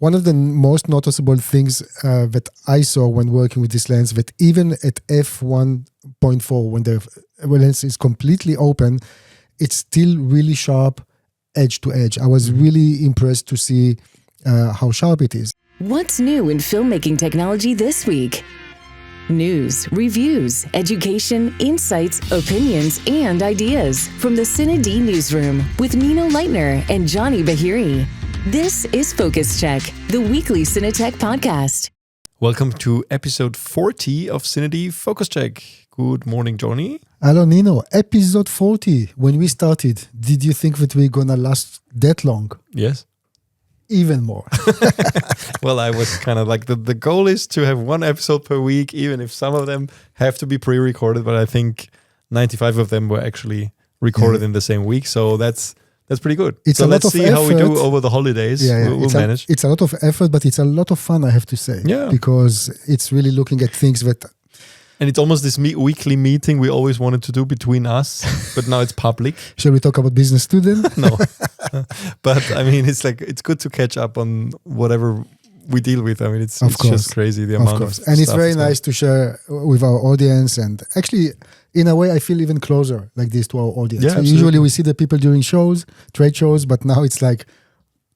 one of the most noticeable things that I saw when working with this lens, that even at f1.4, when the lens is completely open, it's still really sharp edge to edge. I was really impressed to see how sharp it is. What's new in filmmaking technology this week? News, reviews, education, insights, opinions, and ideas from the CineD newsroom with Nino and Johnnie Bahiri. This is Focus Check, the weekly Cinetech podcast. Welcome to episode 40 of CineD Focus Check. Good morning, Johnnie. Hello, Nino. Episode 40. When we started, did you think that we're going to last that long? Yes. Even more. Well, I was kind of like, the goal is to have one episode per week, even if some of them have to be pre-recorded, but I think 95 of them were actually recorded in the same week. So that's pretty good. So let's see how we do over the holidays. We'll manage. It's a lot of effort, but it's a lot of fun, I have to say. Yeah. Because it's really looking at things that... And it's almost this weekly meeting we always wanted to do between us, but now it's public. Shall we talk about business student? No. But I mean, it's good to catch up on whatever we deal with. I mean, it's just crazy the amount of stuff. And it's very nice to share with our audience. And actually, in a way, I feel even closer like this to our audience. Yeah, usually we see the people during shows, trade shows, but now it's like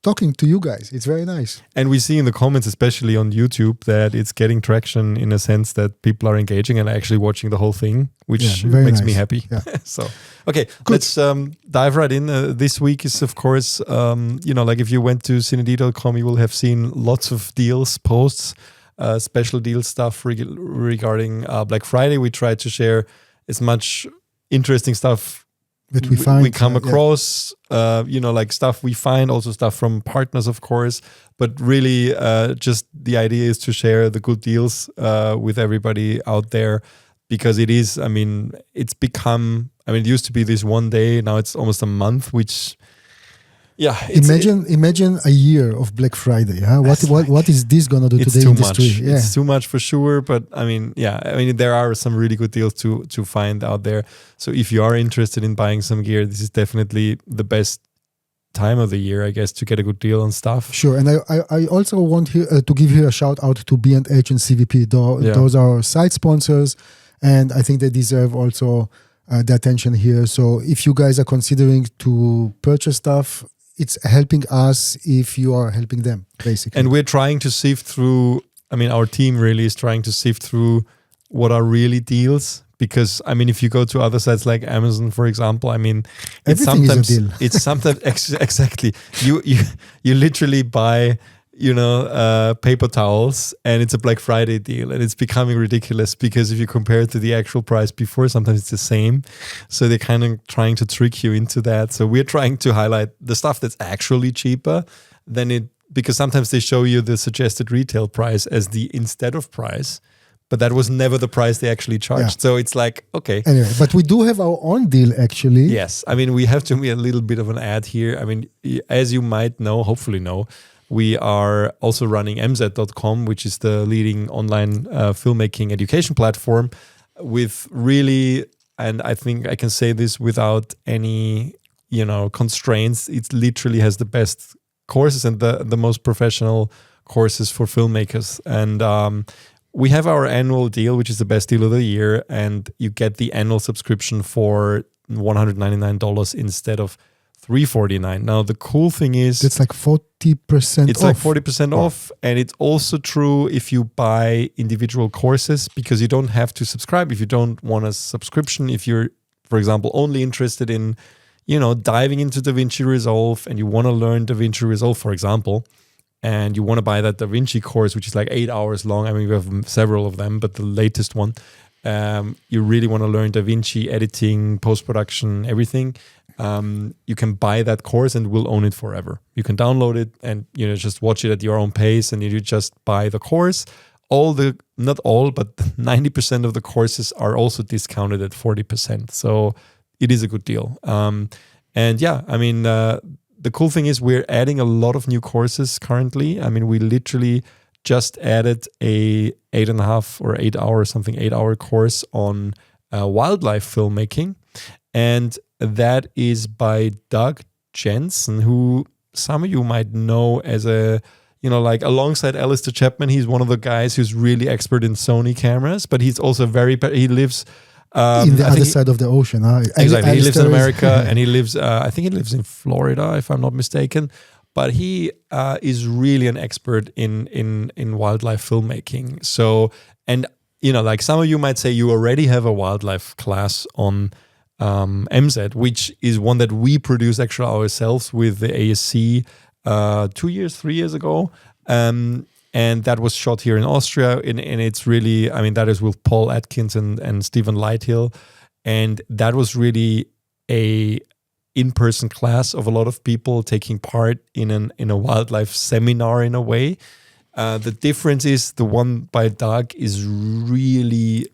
talking to you guys. It's very nice. And we see in the comments, especially on YouTube, that it's getting traction in a sense that people are engaging and actually watching the whole thing, which makes me happy. Yeah. So, okay, let's dive right in. This week is, of course, like if you went to CineD.com, you will have seen lots of deals, posts, special deal stuff regarding Black Friday. We try to share as much interesting stuff that we come across, like stuff we find, also stuff from partners, of course. But really, just the idea is to share the good deals with everybody out there, because it is, it's become, it used to be this one day, now it's almost a month, which, Imagine a year of Black Friday. Huh? What is this going to do to the industry? Yeah. It's too much for sure. But there are some really good deals to find out there. So if you are interested in buying some gear, this is definitely the best time of the year, I guess, to get a good deal on stuff. Sure. And I also want to give you a shout out to B&H and CVP. Those are site sponsors, and I think they deserve also the attention here. So if you guys are considering to purchase stuff, it's helping us if you are helping them, basically. And we're trying to sift through, our team really is trying to sift through what are really deals. Because, if you go to other sites like Amazon, for example, it's sometimes, is a deal. It's sometimes, exactly. You literally buy, paper towels, and it's a Black Friday deal, and it's becoming ridiculous because if you compare it to the actual price before, sometimes it's the same. So they're kind of trying to trick you into that. So we're trying to highlight the stuff that's actually cheaper than it, because sometimes they show you the suggested retail price as the instead of price, but that was never the price they actually charged. So it's like, okay. Anyway, but we do have our own deal, actually. Yes. We have to be a little bit of an ad here. As you might know, hopefully know, we are also running MZed.com, which is the leading online filmmaking education platform with really, and I think I can say this without any, constraints. It literally has the best courses and the most professional courses for filmmakers. And we have our annual deal, which is the best deal of the year. And you get the annual subscription for $199 instead of $349. Now the cool thing is it's like 40% it's off. Like 40% off, and it's also true if you buy individual courses, because you don't have to subscribe if you don't want a subscription. If you're, for example, only interested in diving into DaVinci Resolve and you want to learn DaVinci Resolve, for example, and you want to buy that DaVinci course, which is like 8 hours long. We have several of them, but the latest one, you really want to learn DaVinci editing, post-production, everything. You can buy that course and we'll own it forever. You can download it and just watch it at your own pace, and you just buy the course. Not all, but 90% of the courses are also discounted at 40%. So it is a good deal. The cool thing is we're adding a lot of new courses currently. We literally just added a 8 hour course on wildlife filmmaking. And that is by Doug Jensen, who some of you might know as a like alongside Alistair Chapman, he's one of the guys who's really expert in Sony cameras, but he's also he lives in the other side of the ocean. Exactly. He lives in America and he lives, I think he lives in Florida, if I'm not mistaken. But he is really an expert in wildlife filmmaking. So, and like some of you might say you already have a wildlife class on MZed, which is one that we produce actually ourselves with the ASC 3 years ago. And that was shot here in Austria. And it's really, that is with Paul Atkins and Stephen Lighthill. And that was really a in-person class of a lot of people taking part in a wildlife seminar in a way. The difference is the one by Doug is really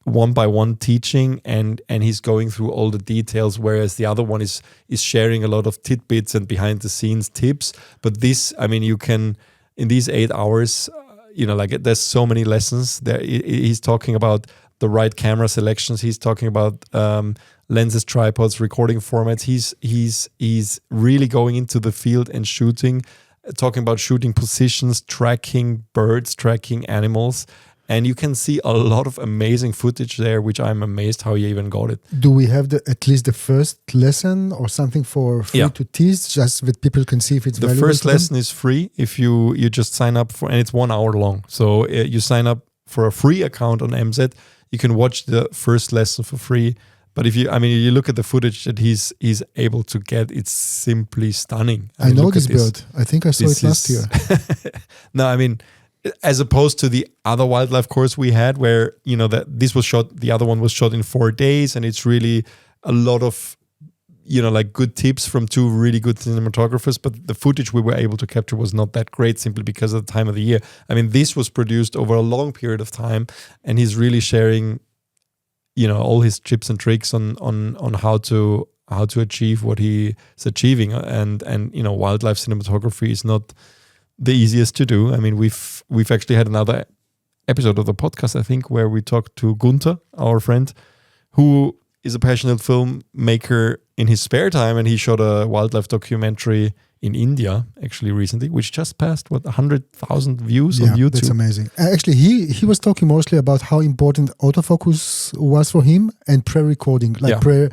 one-by-one teaching and he's going through all the details, whereas the other one is sharing a lot of tidbits and behind-the-scenes tips. But this, you can, in these 8 hours, there's so many lessons there. He's talking about the right camera selections. He's talking about lenses, tripods, recording formats. He's really going into the field and shooting, talking about shooting positions, tracking birds, tracking animals. And you can see a lot of amazing footage there, which I'm amazed how you even got it. Do we have at least the first lesson or something for free to tease, just that people can see if it's valuable? The first lesson is free if you just sign up for, and it's 1 hour long. So you sign up for a free account on MZed. You can watch the first lesson for free. But if you look at the footage that he's able to get, it's simply stunning. I know this bird. I think I saw it last year. No, as opposed to the other wildlife course we had, where that this was shot, the other one was shot in 4 days, and it's really a lot of good tips from 2 really good cinematographers. But the footage we were able to capture was not that great, simply because of the time of the year. This was produced over a long period of time, and he's really sharing all his tips and tricks on how to achieve what he's achieving. And wildlife cinematography is not the easiest to do. We've actually had another episode of the podcast, I think, where we talked to Gunther, our friend, who is a passionate filmmaker in his spare time, and he shot a wildlife documentary in India actually recently, which just passed 100,000 views on YouTube. That's amazing. Actually, he was talking mostly about how important autofocus was for him and pre-recording, that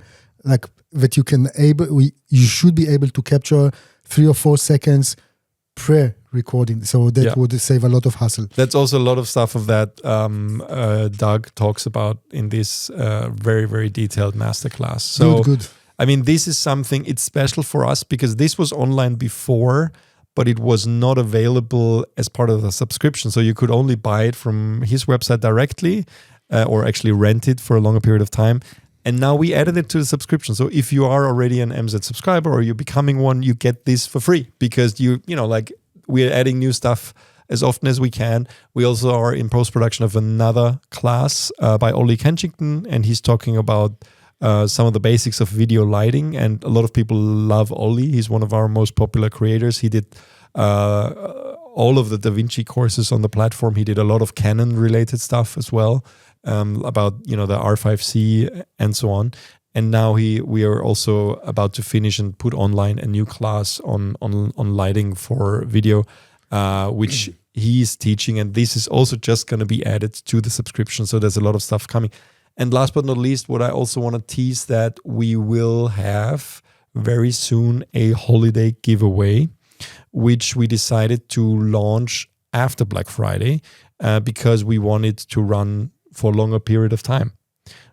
you should be able to capture 3 or 4 seconds pre-recording, so that would save a lot of hassle. That's also a lot of stuff of that Doug talks about in this very, very detailed masterclass. So good. This is something, it's special for us because this was online before, but it was not available as part of the subscription. So you could only buy it from his website directly or actually rent it for a longer period of time. And now we added it to the subscription. So if you are already an MZed subscriber or you're becoming one, you get this for free because we're adding new stuff as often as we can. We also are in post-production of another class by Ollie Kensington, and he's talking about some of the basics of video lighting. And a lot of people love Ollie. He's one of our most popular creators. He did all of the DaVinci courses on the platform. He did a lot of Canon related stuff as well. About the R5C and so on, and now we are also about to finish and put online a new class on lighting for video, which he's teaching, and this is also just going to be added to the subscription. So there's a lot of stuff coming. And last but not least, what I also want to tease that we will have very soon a holiday giveaway, which we decided to launch after Black Friday because we wanted to run for a longer period of time.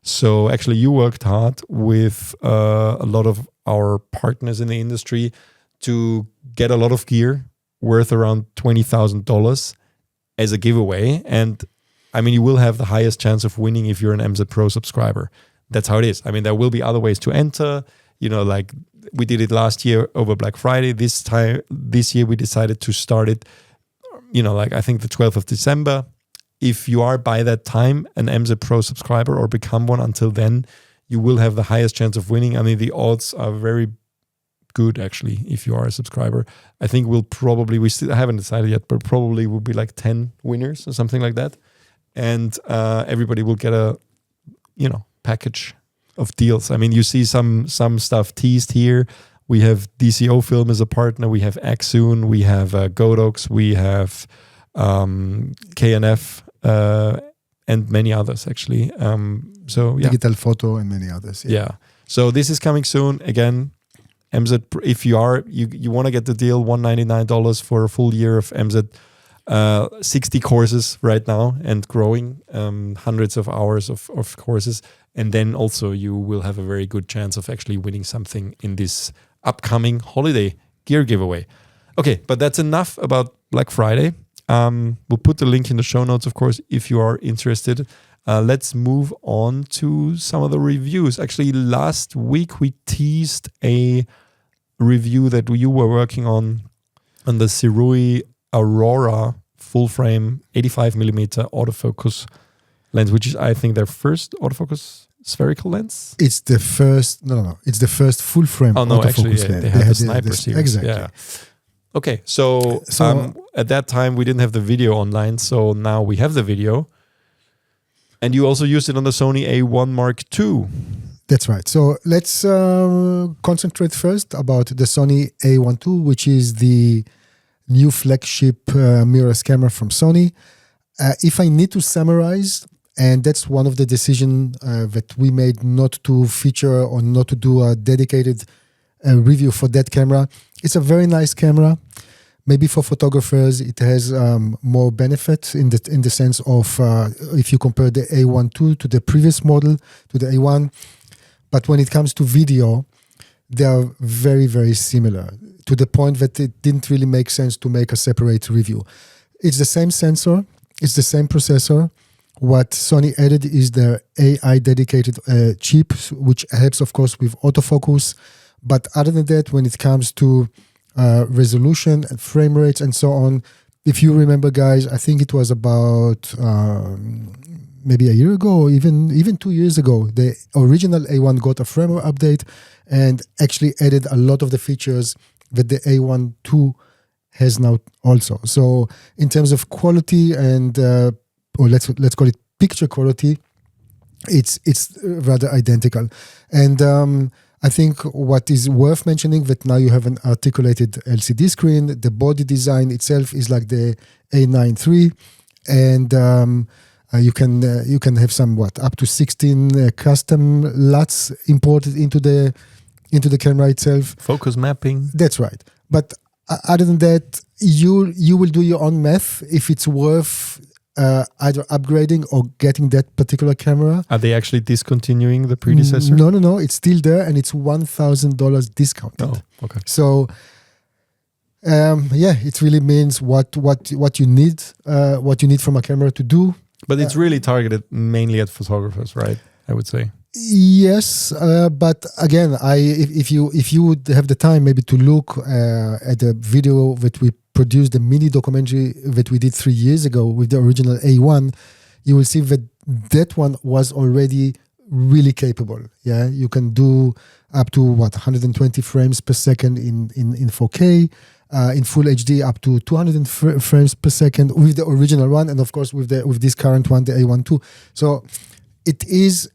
So actually you worked hard with a lot of our partners in the industry to get a lot of gear worth around $20,000 as a giveaway. And you will have the highest chance of winning if you're an MZed Pro subscriber. That's how it is. There will be other ways to enter, like we did it last year over Black Friday. This year we decided to start it, I think the 12th of December. If you are by that time an MZed Pro subscriber or become one until then, you will have the highest chance of winning. The odds are very good actually if you are a subscriber. I think we still haven't decided yet, but probably will be like 10 winners or something like that. And everybody will get a package of deals. You see some stuff teased here We have DCO Film as a partner. We have Axoon. We have Godox. We have KNF and many others actually. So yeah, Digital Photo and many others. Yeah. So this is coming soon. Again, MZed. If you want to get the deal, $199 for a full year of MZed. 60 courses right now and growing, hundreds of hours of courses. And then also you will have a very good chance of actually winning something in this upcoming holiday gear giveaway. Okay, but that's enough about Black Friday. We'll put the link in the show notes, of course, if you are interested. Let's move on to some of the reviews. Actually, last week we teased a review that you were working on the SIRUI Aurora full frame 85mm autofocus lens, which is, I think, their first autofocus spherical lens. It's the first. No. It's the first full frame. Oh no, autofocus actually, lens. they have the sniper series. Exactly. Yeah. Okay, so at that time we didn't have the video online, so now we have the video. And you also used it on the Sony A1 Mark II. That's right. So let's concentrate first about the Sony A1 II, which is the new flagship mirrorless camera from Sony. If I need to summarize, and that's one of the decisions that we made not to feature or not to do a dedicated review for that camera. It's a very nice camera. Maybe for photographers, it has more benefit in the sense of if you compare the A1 II to the previous model, to the A1. But when it comes to video, they are very, very similar, to the point that it didn't really make sense to make a separate review. It's the same sensor, it's the same processor. What Sony added is their AI dedicated chip, which helps, of course, with autofocus. But other than that, when it comes to resolution and frame rates and so on, if you remember, guys, I think it was about maybe a year ago, or even 2 years ago, the original A1 got a firmware update and actually added a lot of the features that the A1 II has now also. So in terms of quality and or let's call it picture quality, it's rather identical. And I think what is worth mentioning that now you have an articulated LCD screen. The body design itself is like the A9 III, and you can have some up to 16 custom LUTs imported into the camera itself. Focus mapping. That's right. But other than that, you will do your own math if it's worth either upgrading or getting that particular camera. Are they actually discontinuing the predecessor? No. It's still there, and it's $1,000 discounted. Oh, okay. So, it really means what you need from a camera to do. But it's really targeted mainly at photographers, right? I would say. Yes, but again, if you would have the time maybe to look at the video that we produced, the mini documentary that we did 3 years ago with the original A1, you will see that one was already really capable. Yeah, you can do up to 120 frames per second in 4K. In full HD up to 200 frames per second with the original one, and of course with this current one, the A1 II. So it is,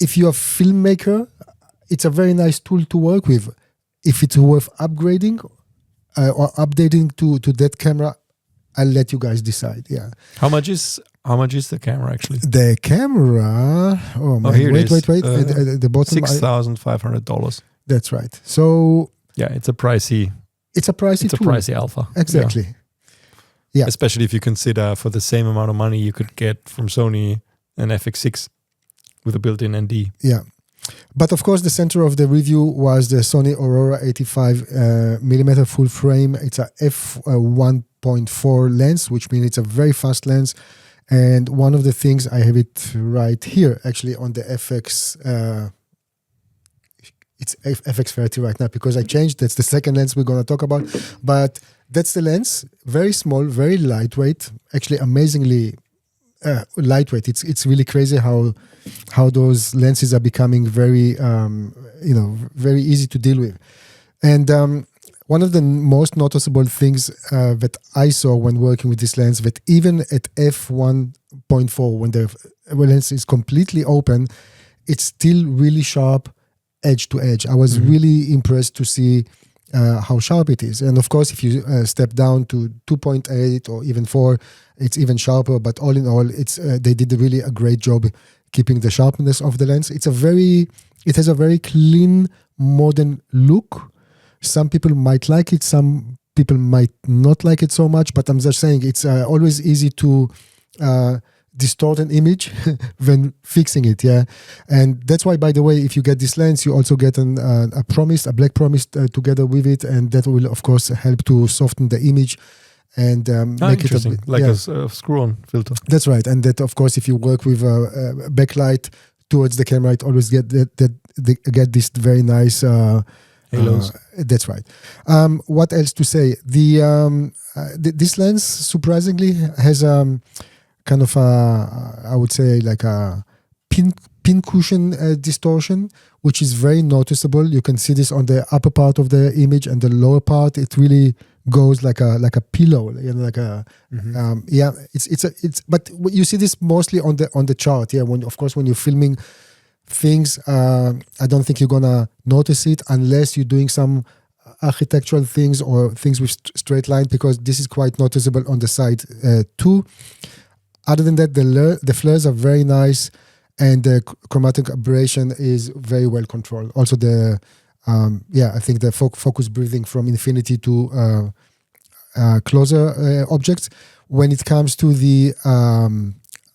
if you're a filmmaker, it's a very nice tool to work with. If it's worth upgrading or updating to that camera, I'll let you guys decide. Yeah. How much is the camera actually? The camera. Oh man! Here wait. At the bottom. $6,500. That's right. So yeah, it's a pricey. It's a pricey tool. Pricey alpha. Exactly. Yeah. Especially if you consider for the same amount of money you could get from Sony an FX6 with a built-in ND. Yeah. But of course, the center of the review was the Sony Aurora 85mm full frame. It's a f1.4 lens, which means it's a very fast lens. And one of the things, I have it right here, actually on the FX. It's FX30 right now because I changed. That's the second lens we're going to talk about. But that's the lens. Very small, very lightweight. Actually, amazingly lightweight. It's really crazy how those lenses are becoming very very easy to deal with. And one of the most noticeable things that I saw when working with this lens, that even at f1.4, when the lens is completely open, it's still really sharp edge to edge. I was really impressed to see how sharp it is. And of course, if you step down to 2.8 or even 4, it's even sharper. But all in all, it's they did really a great job keeping the sharpness of the lens. It has a very clean, modern look. Some people might like it, some people might not like it so much, but I'm just saying it's always easy to distort an image when fixing it, yeah. And that's why, by the way, if you get this lens, you also get a black promise together with it, and that will, of course, help to soften the image and make it a screw-on filter. That's right, and that, of course, if you work with a backlight towards the camera, it always get this very nice halos. That's right. What else to say? This lens surprisingly has kind of I would say like a pin cushion distortion, which is very noticeable. You can see this on the upper part of the image, and the lower part it really goes like a pillow, like a it's but you see this mostly on the chart. Yeah, when you're filming things, I don't think you're gonna notice it unless you're doing some architectural things or things with straight line, because this is quite noticeable on the side too. Other than that, the flares are very nice, and the chromatic aberration is very well controlled. Also, I think the focus breathing from infinity to closer objects. When it comes to the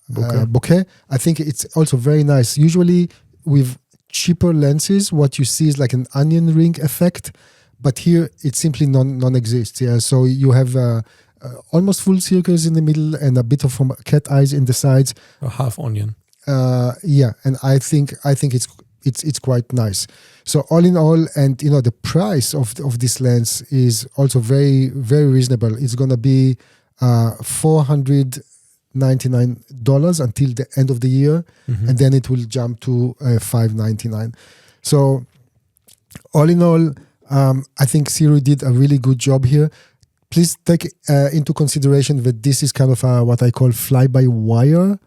bokeh, I think it's also very nice. Usually with cheaper lenses, what you see is like an onion ring effect, but here it simply non-exists. Yeah, so you have almost full circles in the middle and a bit of cat eyes in the sides. A half onion. And I think it's quite nice. So all in all, and the price of this lens is also very, very reasonable. It's gonna be $499 until the end of the year, and then it will jump to $599. So all in all, I think SIRUI did a really good job here. Please take into consideration that this is kind of what I call fly-by-wire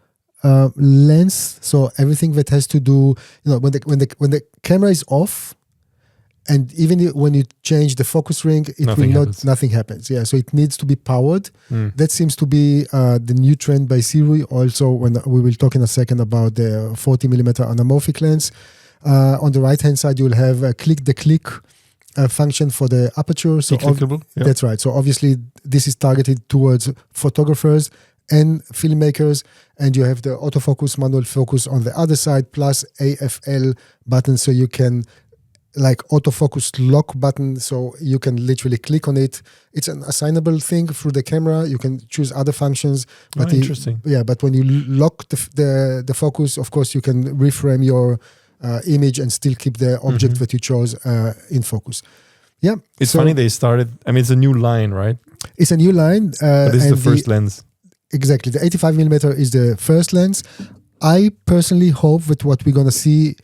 lens. So everything that has to do, when the camera is off, and even when you change the focus ring, nothing happens. Yeah, so it needs to be powered. That seems to be the new trend by SIRUI. Also, when we will talk in a second about the 40mm anamorphic lens. On the right hand side, you will have a click function for the aperture. So that's right. So obviously, this is targeted towards photographers and filmmakers, and you have the autofocus, manual focus on the other side, plus AFL button, so you can like autofocus lock button, so you can literally click on it. It's an assignable thing through the camera. You can choose other functions. But interesting. But when you lock the focus, of course, you can reframe your image and still keep the object that you chose in focus. Yeah, it's funny they started. I mean, it's a new line, right? It's a new line. But this is the first lens. Exactly, the 85mm is the first lens. I personally hope that what we're gonna see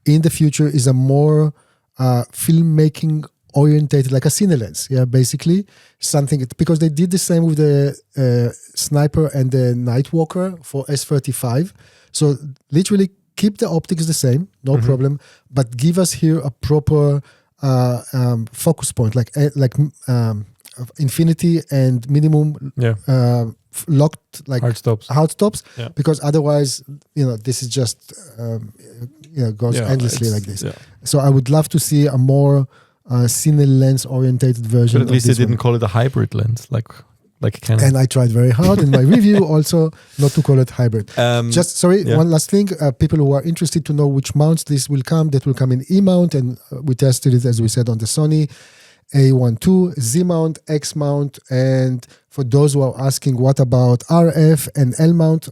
in the future is a more filmmaking orientated, like a cine lens. Yeah, basically something, because they did the same with the Sniper and the Nightwalker for S35. So literally keep the optics the same, no problem, but give us here a proper focus point, like infinity and minimum locked, like hard stops, because otherwise, this is just goes endlessly like this. Yeah. So I would love to see a more cine lens orientated version. But at least they didn't call it a hybrid lens, like Canon. And I tried very hard in my review also not to call it hybrid. One last thing. People who are interested to know which mounts this will come, that will come in E-mount, and we tested it, as we said, on the Sony A12, Z-mount, X-mount, and for those who are asking what about RF and L-mount,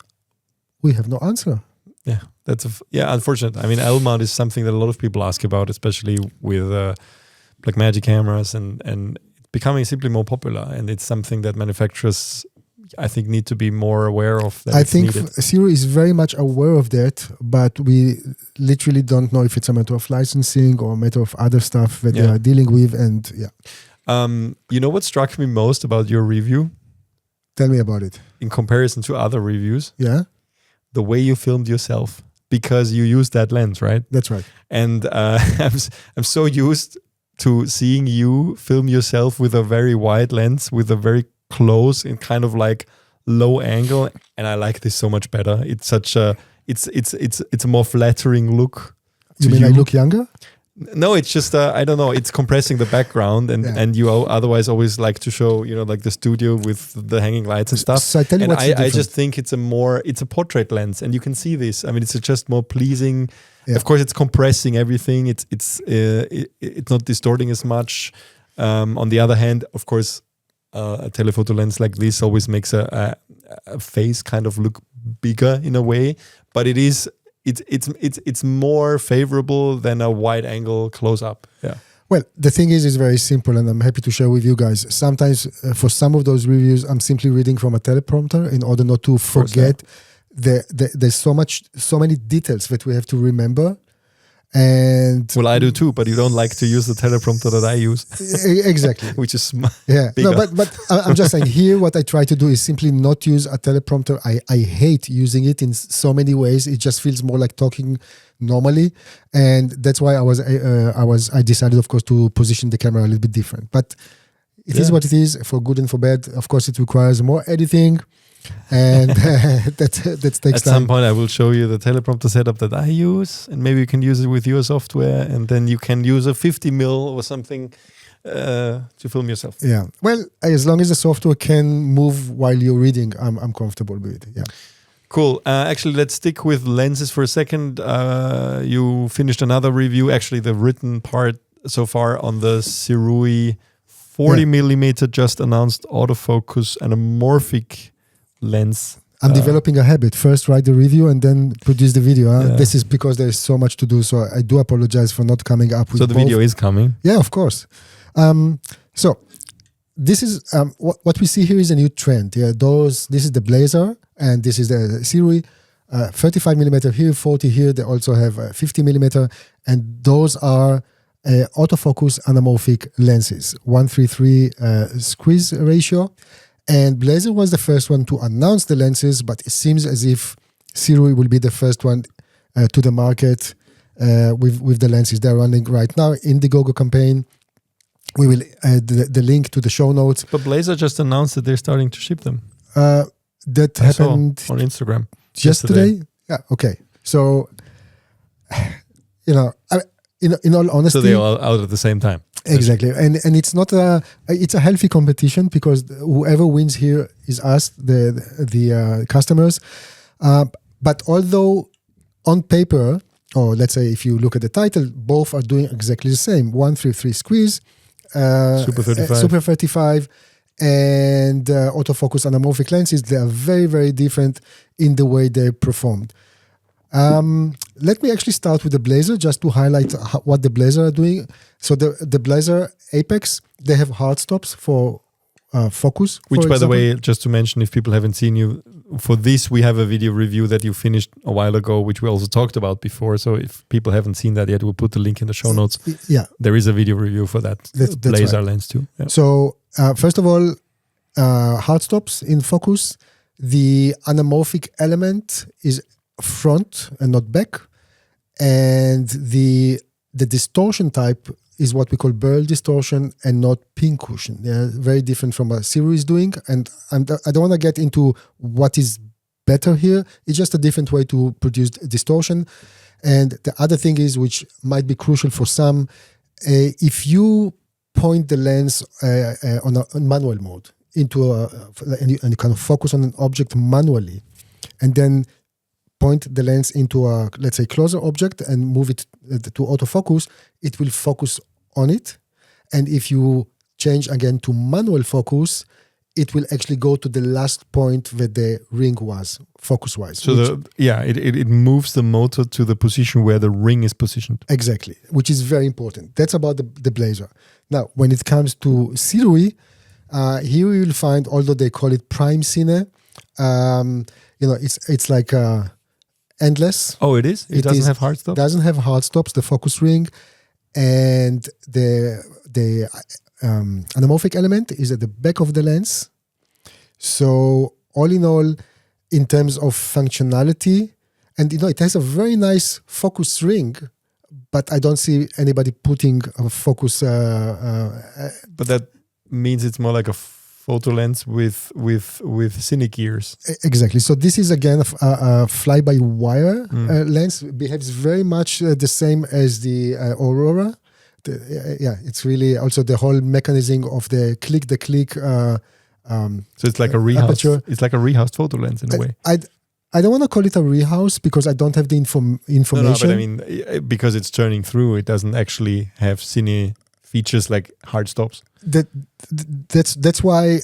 we have no answer. Yeah, that's unfortunate. I mean, L-mount is something that a lot of people ask about, especially with Blackmagic cameras, and becoming simply more popular, and it's something that manufacturers, I think, need to be more aware of. I think SIRUI is very much aware of that, but we literally don't know if it's a matter of licensing or a matter of other stuff that they are dealing with. And what struck me most about your review? Tell me about it. In comparison to other reviews, the way you filmed yourself. because you use that lens, right? That's right. And I'm so used to seeing you film yourself with a very wide lens, with a very close and kind of like low angle, and I like this so much better. It's such a it's a more flattering look. You mean I look younger? No, it's just I don't know. It's compressing the background, and you otherwise always like to show like the studio with the hanging lights and stuff. So I tell you what's I just think it's a portrait lens, and you can see this. I mean, it's just more pleasing. Yeah. Of course, it's compressing everything. It's not distorting as much. On the other hand, of course, a telephoto lens like this always makes a face kind of look bigger in a way, but it's more favorable than a wide angle close up. Yeah. Well, the thing is very simple, and I'm happy to share with you guys. Sometimes for some of those reviews, I'm simply reading from a teleprompter in order not to forget. There's so many details that we have to remember. And well, I do too, but you don't like to use the teleprompter that I use. Exactly. Which is bigger. No, but I'm just saying here what I try to do is simply not use a teleprompter. I hate using it in so many ways. It just feels more like talking normally, and that's why I decided, of course, to position the camera a little bit different. But it is what it is, for good and for bad. Of course, it requires more editing. And that takes time. At some point I will show you the teleprompter setup that I use, and maybe you can use it with your software, and then you can use a 50mm or something to film yourself. Yeah. Well, as long as the software can move while you're reading, I'm comfortable with it. Yeah. Cool. Actually, let's stick with lenses for a second. You finished another review, actually the written part so far, on the SIRUI 40mm just announced autofocus anamorphic lens. I'm developing a habit. First write the review and then produce the video. This is because there's so much to do. So I do apologize for not coming up with So the video is coming? Yeah, of course. So this is what we see here is a new trend. Yeah, this is the Blazer and this is the SIRUI. 35mm here, 40 here. They also have 50mm, and those are autofocus anamorphic lenses, 1:3 squeeze ratio. And Blazer was the first one to announce the lenses, but it seems as if SIRUI will be the first one to the market with the lenses. They're running right now Indiegogo campaign. We will add the link to the show notes. But Blazer just announced that they're starting to ship them. That happened on Instagram yesterday. Yeah. Okay. So, in all honesty, so they're all out at the same time. Exactly, and it's not it's a healthy competition, because whoever wins here is us, the customers. But although on paper, or let's say if you look at the title, both are doing exactly the same: 1:3 squeeze, Super 35, and autofocus anamorphic lenses. They are very, very different in the way they performed. Let me actually start with the Blazer just to highlight what the Blazer are doing. So the Blazer Apex, they have hard stops for focus. Which, by the way, just to mention, if people haven't seen you, for this we have a video review that you finished a while ago, which we also talked about before. So if people haven't seen that yet, we'll put the link in the show notes. Yeah, there is a video review for that Blazer lens too. Yeah. So first of all, hard stops in focus. The anamorphic element is front and not back, and the distortion type is what we call burl distortion and not pincushion. They're very different from what SIRUI is doing, and I don't want to get into what is better here. It's just a different way to produce distortion. And the other thing is, which might be crucial for some, if you point the lens on manual mode into and you kind of focus on an object manually, and then point the lens into a, let's say, closer object and move it to autofocus, it will focus on it. And if you change again to manual focus, it will actually go to the last point where the ring was, focus-wise. So it moves the motor to the position where the ring is positioned. Exactly, which is very important. That's about the Blazer. Now, when it comes to SIRUI, here you will find, although they call it Prime Cine, it's like endless. Oh, it is? It doesn't have hard stops? It doesn't have hard stops, the focus ring. And the anamorphic element is at the back of the lens. So all in all, in terms of functionality And it has a very nice focus ring, but I don't see anybody putting a focus. But that means it's more like a photo lens with cine gears. Exactly. So this is again a fly-by-wire lens. Behaves very much the same as the Aurora. It's really also the whole mechanism of the click. So it's like a rehoused. Aperture. It's like a rehoused photo lens in a way. I don't want to call it a rehouse because I don't have the information. No, but I mean, because it's turning through, it doesn't actually have cine features like hard stops. That's why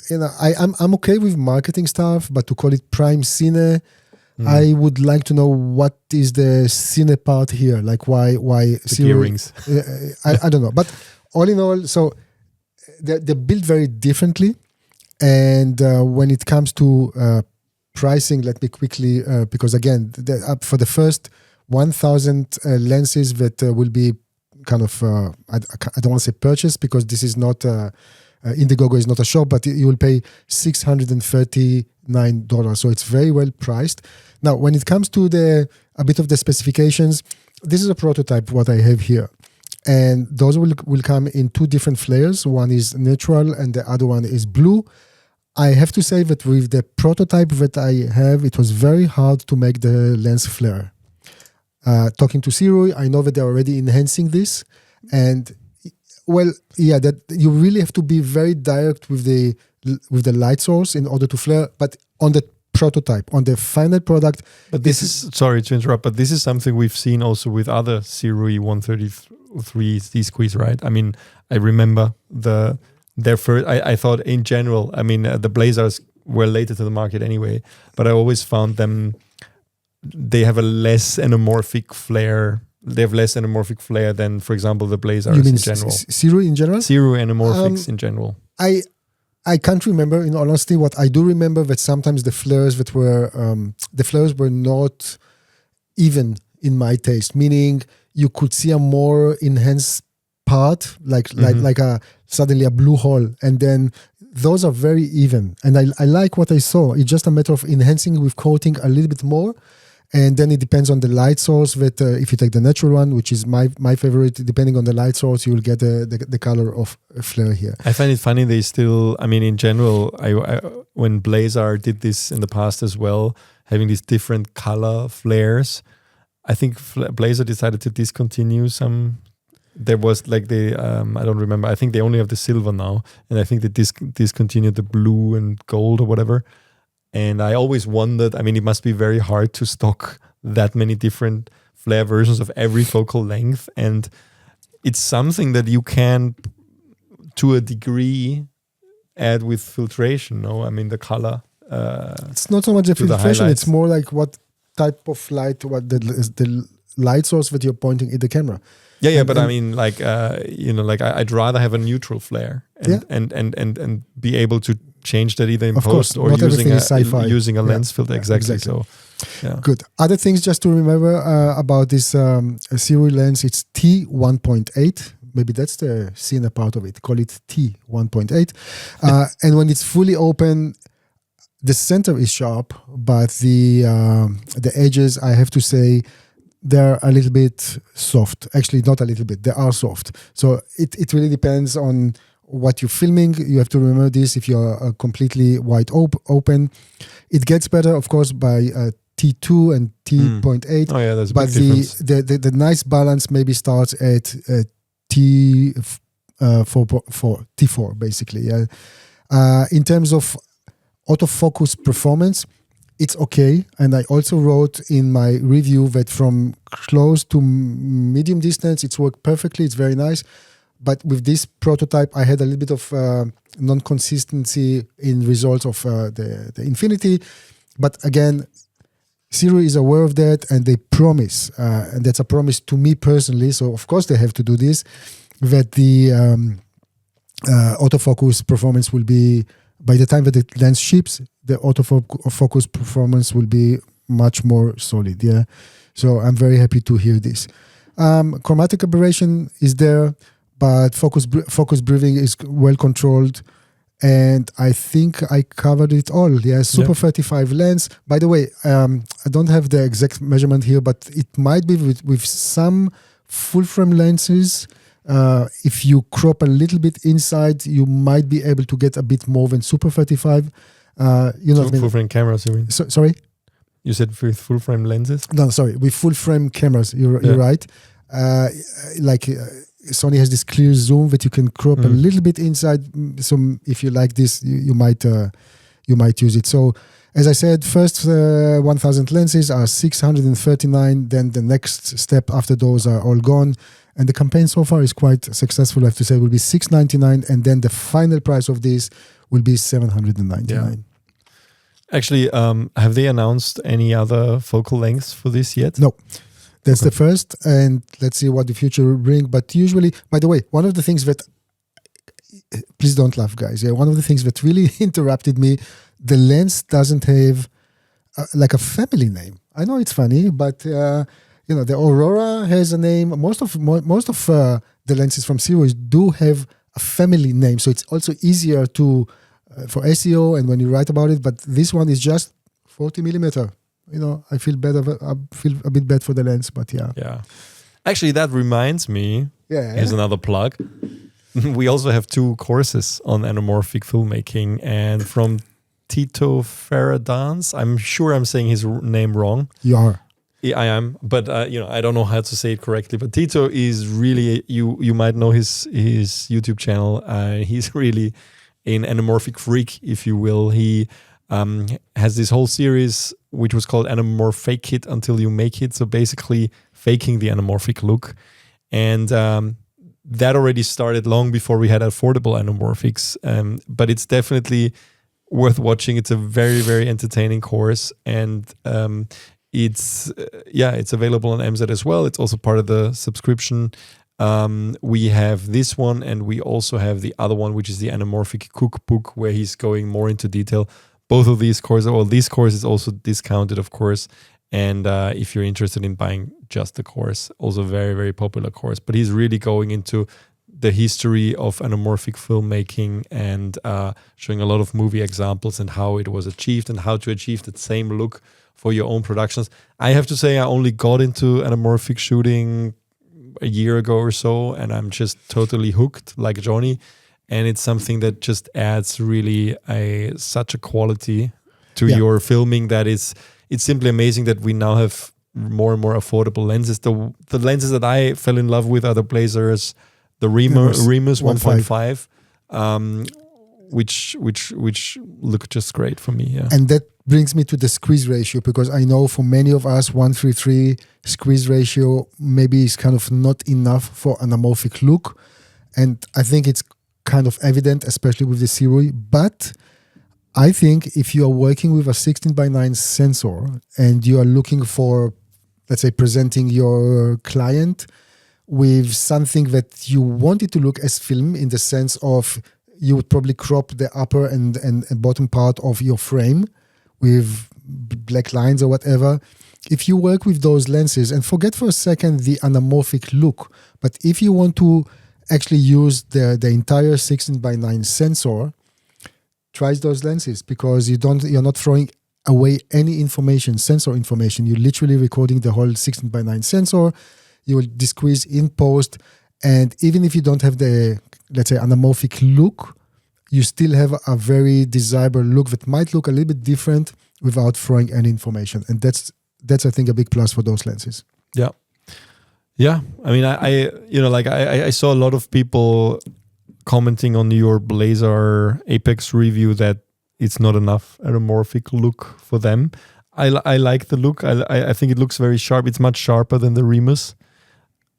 I'm okay with marketing stuff, but to call it Prime Cine, I would like to know what is the cine part here, like why the gear rings. I don't know, but all in all, so they're built very differently, and when it comes to pricing, let me quickly because again, for the first 1,000 lenses that will be kind of I don't want to say purchase because this is not Indiegogo is not a shop, but you will pay $639, so it's very well priced. Now when it comes to a bit of the specifications, this is a prototype what I have here, and those will come in two different flares. One is natural and the other one is blue. I have to say that with the prototype that I have, it was very hard to make the lens flare. Talking to SIRUI, I know that they're already enhancing this, and that you really have to be very direct with the light source in order to flare. But on the prototype, on the final product, but this is sorry to interrupt, but this is something we've seen also with other SIRUI 133 Z-Squeeze, right? I mean, I remember their first. I thought in general, I mean, the Blazers were later to the market anyway, but I always found them. They have a less anamorphic flare. They have less anamorphic flare than, for example, the Blazers in general. SIRUI in general? SIRUI anamorphics in general. I can't remember, in all honesty. What I do remember that sometimes the flares were not even in my taste. Meaning you could see a more enhanced part, like suddenly a blue hole, and then those are very even. And I like what I saw. It's just a matter of enhancing with coating a little bit more. And then it depends on the light source. That if you take the natural one, which is my favorite, depending on the light source, you will get the color of a flare here. I find it funny they still. I mean, in general, when Blazer did this in the past as well, having these different color flares, I think Blazer decided to discontinue some. There was like I don't remember. I think they only have the silver now, and I think they discontinued the blue and gold or whatever. And I always wondered, I mean, it must be very hard to stock that many different flare versions of every focal length. And it's something that you can, to a degree, add with filtration, no? I mean, the color. It's not so much the filtration, it's more like what type of light, what the light source that you're pointing in the camera. Yeah, but I mean, like, I'd rather have a neutral flare and be able to change that either in post or using a lens filter. Exactly. So, yeah. Good. Other things just to remember about this SIRUI lens, it's T1.8. Maybe that's the cine part of it. Call it T1.8. And when it's fully open, the center is sharp, but the edges, I have to say, they're a little bit soft. Actually, not a little bit. They are soft. So it really depends on what you're filming. You have to remember this if you're completely wide open. It gets better, of course, by T2 and T.8. Oh yeah, that's a big difference. The nice balance maybe starts at T4 basically. Yeah. In terms of autofocus performance, it's okay. And I also wrote in my review that from close to medium distance, it's worked perfectly. It's very nice. But with this prototype, I had a little bit of non-consistency in results of the Infinity. But again, SIRUI is aware of that, and they promise, and that's a promise to me personally, so of course they have to do this, that the autofocus performance will be, by the time that the lens ships, the autofocus performance will be much more solid. Yeah, so I'm very happy to hear this. Chromatic aberration is there, but focus breathing is well controlled. And I think I covered it all. Yeah, Super 35 lens. By the way, I don't have the exact measurement here, but it might be with some full frame lenses. If you crop a little bit inside, you might be able to get a bit more than Super 35. Full frame cameras, you mean? Sorry? You said with full frame lenses? No, sorry, with full frame cameras. You're right. Sony has this clear zoom that you can crop a little bit inside. So if you like this, you might use it. So as I said, first 1,000 lenses are 639. Then the next step after those are all gone. And the campaign so far is quite successful. I have to say, it will be $699, and then the final price of this will be $799. Yeah. Actually, have they announced any other focal lengths for this yet? No. That's the first, and let's see what the future will bring. But usually, by the way, one of the things that, please don't laugh, guys. Yeah, one of the things that really interrupted me, the lens doesn't have like a family name. I know it's funny, but the Aurora has a name. Most of the lenses from SIRUI do have a family name, so it's also easier to for SEO and when you write about it. But this one is just 40 millimeter. I feel better. I feel a bit bad for the lens, but yeah. Yeah. Actually, that reminds me. Here's another plug. We also have 2 courses on anamorphic filmmaking, and from Tito Ferradans. I'm sure I'm saying his name wrong. You are. Yeah, I am, but I don't know how to say it correctly. But Tito is really you might know his YouTube channel. He's really an anamorphic freak, if you will. He has this whole series which was called Anamorphic It Until You Make It. So basically faking the anamorphic look. And that already started long before we had affordable anamorphics. But it's definitely worth watching. It's a very, very entertaining course. And it's available on MZed as well. It's also part of the subscription. We have this one, and we also have the other one, which is the Anamorphic Cookbook, where he's going more into detail. Both of these courses, this course is also discounted, of course. And if you're interested in buying just the course, also very, very popular course. But he's really going into the history of anamorphic filmmaking and showing a lot of movie examples and how it was achieved and how to achieve that same look for your own productions. I have to say, I only got into anamorphic shooting a year ago or so, and I'm just totally hooked like Johnny. And it's something that just adds really such a quality to your filming that it's simply amazing that we now have more and more affordable lenses. The lenses that I fell in love with are the Blazers, the Remus 1.5, which look just great for me. Yeah. And that brings me to the squeeze ratio, because I know for many of us 1:3 squeeze ratio maybe is kind of not enough for anamorphic look. And I think it's kind of evident, especially with the SIRUI. But I think if you are working with a 16:9 sensor and you are looking for, let's say, presenting your client with something that you want it to look as film, in the sense of you would probably crop the upper and bottom part of your frame with black lines or whatever. If you work with those lenses, and forget for a second the anamorphic look, but if you want to actually use the entire 16:9 sensor, try those lenses, because you're not throwing away any information, sensor information. You're literally recording the whole 16:9 sensor. You will de-squeeze in post, and even if you don't have the, let's say, anamorphic look, you still have a very desirable look that might look a little bit different without throwing any information. And that's I think a big plus for those lenses. Yeah. Yeah. I mean, I saw a lot of people commenting on your Blazer Apex review that it's not enough anamorphic look for them. I like the look. I think it looks very sharp. It's much sharper than the Remus.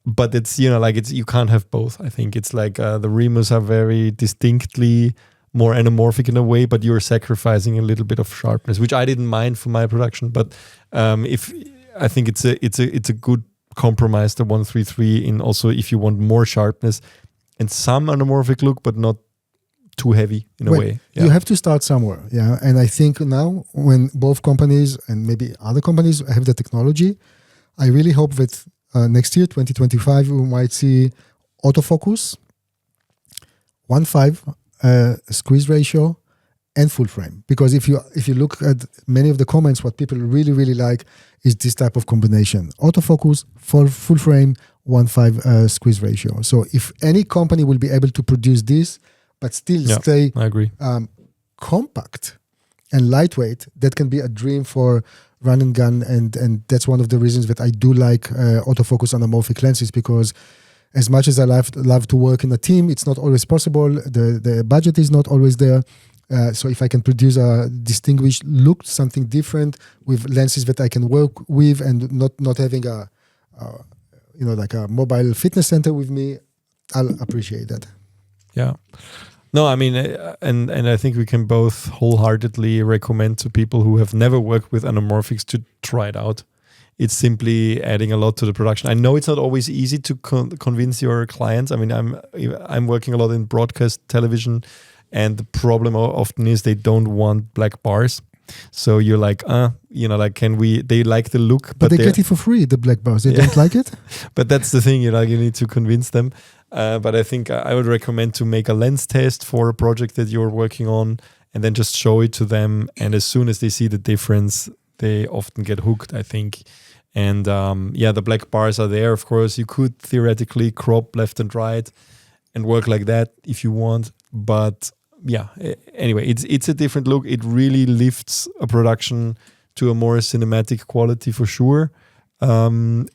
But it's, you can't have both. I think it's like the Remus are very distinctly more anamorphic in a way, but you're sacrificing a little bit of sharpness, which I didn't mind for my production. But I think it's a good compromise, the 133, in also if you want more sharpness and some anamorphic look, but not too heavy in a way. Yeah. You have to start somewhere. Yeah. And I think now when both companies and maybe other companies have the technology, I really hope that next year, 2025, we might see autofocus 1.5 squeeze ratio, and full frame. Because if you look at many of the comments, what people really, really like is this type of combination. Autofocus, full frame, 1:5 squeeze ratio. So if any company will be able to produce this, but still stay I agree. Compact and lightweight, that can be a dream for run and gun. And that's one of the reasons that I do like autofocus anamorphic lenses, because as much as I love to work in a team, it's not always possible. The budget is not always there. So if I can produce a distinguished look, something different with lenses that I can work with, and not having like a mobile fitness center with me, I'll appreciate that. Yeah. No, I mean, and I think we can both wholeheartedly recommend to people who have never worked with anamorphics to try it out. It's simply adding a lot to the production. I know it's not always easy to convince your clients. I mean, I'm working a lot in broadcast television, and the problem often is they don't want black bars. So you're like, they like the look, but they get it for free, the black bars. They don't like it. But that's the thing, you need to convince them. But I think I would recommend to make a lens test for a project that you're working on, and then just show it to them. And as soon as they see the difference, they often get hooked, I think. And the black bars are there. Of course, you could theoretically crop left and right and work like that if you want. But anyway, it's a different look. It really lifts a production to a more cinematic quality for sure. Again,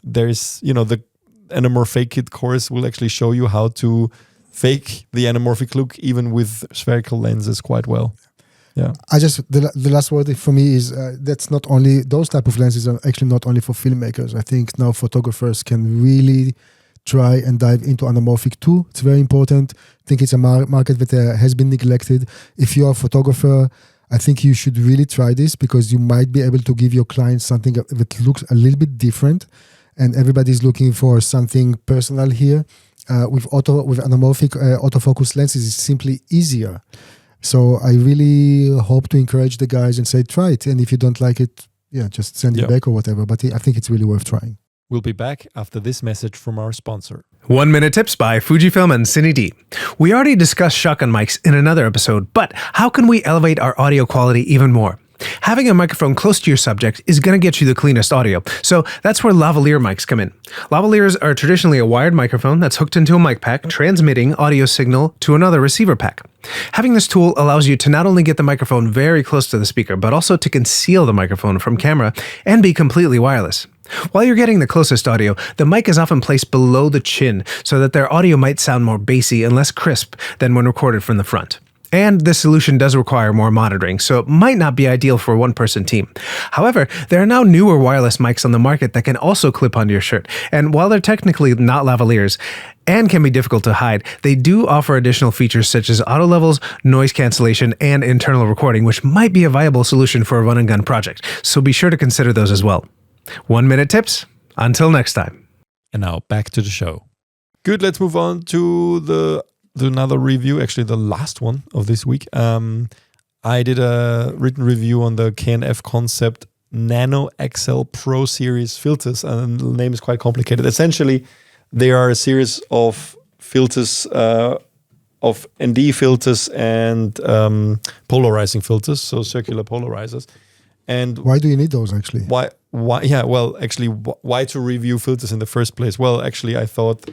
there's, the Anamorphic Kit course will actually show you how to fake the anamorphic look even with spherical lenses quite well. Yeah. The last word for me is that's not only, those type of lenses are actually not only for filmmakers. I think now photographers can really try and dive into anamorphic too. It's very important. I think it's a market that has been neglected. If you're a photographer, I think you should really try this, because you might be able to give your clients something that looks a little bit different, and everybody's looking for something personal here. With anamorphic autofocus lenses, it's simply easier. So I really hope to encourage the guys and say, try it. And if you don't like it, just send it back or whatever. But I think it's really worth trying. We'll be back after this message from our sponsor. 1 Minute Tips by FUJIFILM and CineD. We already discussed shotgun mics in another episode, but how can we elevate our audio quality even more? Having a microphone close to your subject is going to get you the cleanest audio, so that's where lavalier mics come in. Lavaliers are traditionally a wired microphone that's hooked into a mic pack, transmitting audio signal to another receiver pack. Having this tool allows you to not only get the microphone very close to the speaker, but also to conceal the microphone from camera and be completely wireless. While you're getting the closest audio, the mic is often placed below the chin so that their audio might sound more bassy and less crisp than when recorded from the front. And this solution does require more monitoring, so it might not be ideal for a one-person team. However, there are now newer wireless mics on the market that can also clip onto your shirt. And while they're technically not lavaliers and can be difficult to hide, they do offer additional features such as auto levels, noise cancellation, and internal recording, which might be a viable solution for a run-and-gun project. So be sure to consider those as well. 1 Minute Tips. Until next time. And now back to the show. Good, let's move on to another review, actually the last one of this week. I did a written review on the K&F Concept Nano-Xcel Pro Series filters, and the name is quite complicated. Essentially, they are a series of filters, of ND filters and polarizing filters, so circular polarizers. And why do you need those actually? Why? Yeah, well, actually, why to review filters in the first place? Well, actually, I thought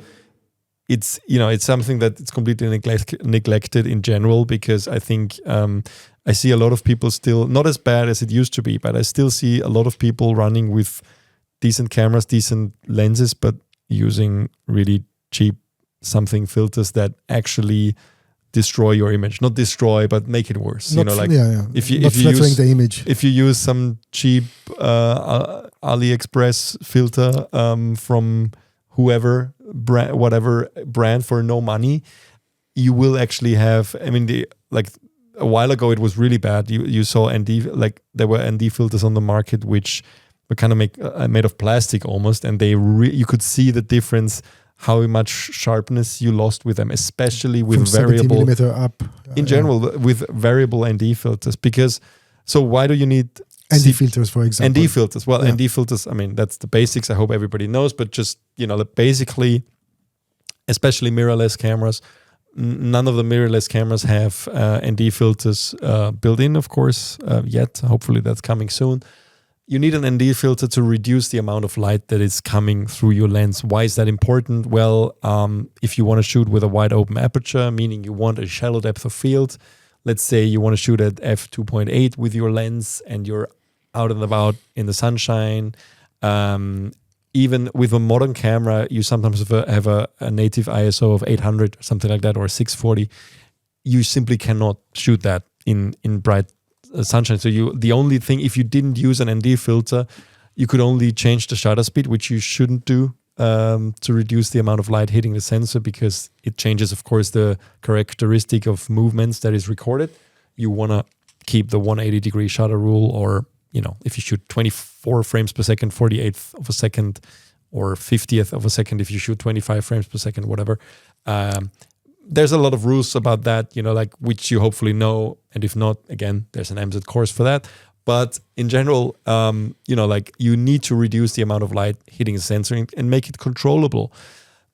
it's something that it's completely neglected in general, because I think I see a lot of people still, not as bad as it used to be, but I still see a lot of people running with decent cameras, decent lenses, but using really cheap filters that actually destroy your image. Not destroy, but make it worse. If you use the image. If you use some cheap AliExpress filter from whoever whatever brand for no money, you will actually have. I mean, a while ago it was really bad. You saw ND, there were ND filters on the market which were kind of made of plastic almost, and you could see the difference, how much sharpness you lost with them, especially with from variable 70mm up. In general, with variable ND filters. So why do you need ND filters, for example? ND filters. Well, ND filters, I mean, that's the basics. I hope everybody knows, but just, basically, especially mirrorless cameras, none of the mirrorless cameras have ND filters built in, of course, yet. Hopefully that's coming soon. You need an ND filter to reduce the amount of light that is coming through your lens. Why is that important? Well, if you want to shoot with a wide open aperture, meaning you want a shallow depth of field, let's say you want to shoot at f2.8 with your lens and you're out and about in the sunshine. Even with a modern camera, you sometimes have a native ISO of 800 or something like that, or 640. You simply cannot shoot that in bright sunshine. So the only thing, if you didn't use an ND filter, you could only change the shutter speed, which you shouldn't do to reduce the amount of light hitting the sensor, because it changes, of course, the characteristic of movements that is recorded. You want to keep the 180-degree shutter rule, or if you shoot 24 frames per second, 48th of a second, or 50th of a second if you shoot 25 frames per second, whatever. There's a lot of rules about that, which you hopefully know. And if not, again, there's an MZed course for that. But in general, you need to reduce the amount of light hitting the sensor and make it controllable.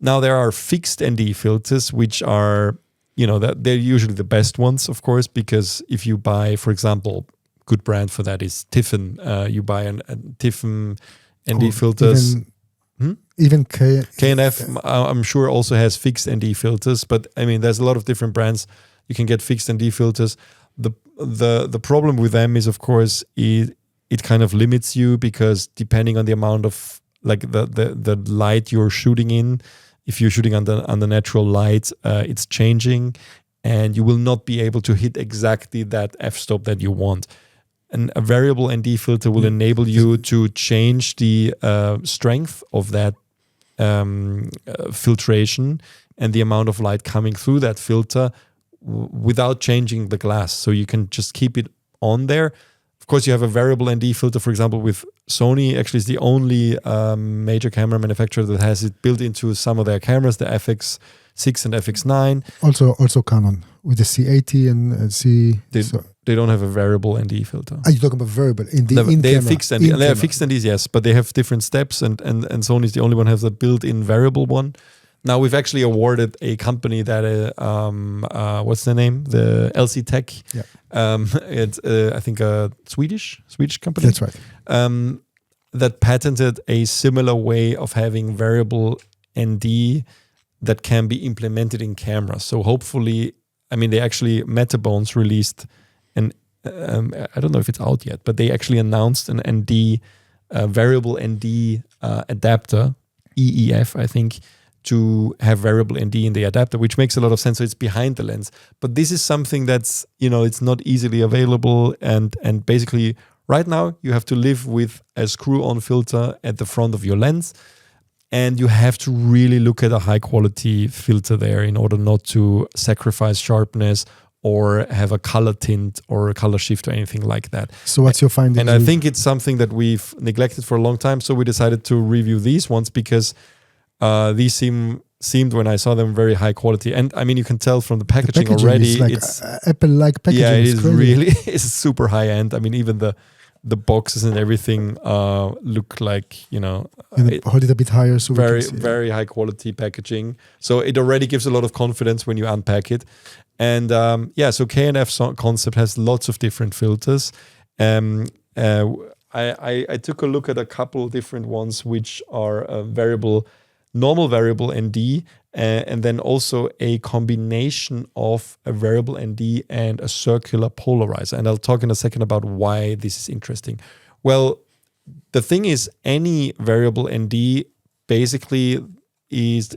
Now, there are fixed ND filters, which are, they're usually the best ones, of course, because if you buy, for example, good brand for that is Tiffen. You buy a Tiffen ND filters. Even K&F, I'm sure, also has fixed ND filters, but I mean, there's a lot of different brands. You can get fixed ND filters. The problem with them is, of course, it kind of limits you, because depending on the amount of the light you're shooting in, if you're shooting under natural light, it's changing, and you will not be able to hit exactly that f-stop that you want. And a variable ND filter will enable you to change the strength of that filtration and the amount of light coming through that filter without changing the glass. So you can just keep it on there. Of course, you have a variable ND filter, for example, with Sony. Actually, is the only major camera manufacturer that has it built into some of their cameras, the FX6 and FX9. Also Canon with the C80 and C. They don't have a variable ND filter. Are you talking about variable ND? They have fixed ND. They have fixed NDs, yes, but they have different steps, and Sony's the only one who has a built-in variable one. Now, we've actually awarded a company that, what's the name? The LC Tech. Yeah. It's, I think, a Swedish company. That's right. That patented a similar way of having variable ND that can be implemented in cameras. So hopefully, they actually, Metabones released I don't know if it's out yet, but they actually announced an ND, variable ND adapter, EEF, I think, to have variable ND in the adapter, which makes a lot of sense. So it's behind the lens. But this is something that's, it's not easily available. And basically, right now, you have to live with a screw-on filter at the front of your lens. And you have to really look at a high-quality filter there in order not to sacrifice sharpness or have a color tint or a color shift or anything like that. So what's your finding? And I think it's something that we've neglected for a long time. So we decided to review these ones, because these seemed, when I saw them, very high quality. And you can tell from the packaging already. It's Apple-like packaging. Yeah, it is really it's super high end. Even the boxes and everything look like, hold it a bit higher. So very high quality packaging. So it already gives a lot of confidence when you unpack it. And so K&F concept has lots of different filters. I took a look at a couple different ones, which are normal variable ND, and then also a combination of a variable ND and a circular polarizer. And I'll talk in a second about why this is interesting. Well, the thing is, any variable ND basically is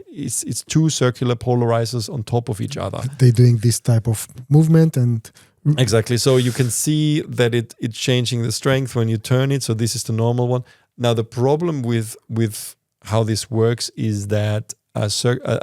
two circular polarizers on top of each other. They're doing this type of movement and... Exactly. So you can see that it's changing the strength when you turn it. So this is the normal one. Now, the problem with how this works is that a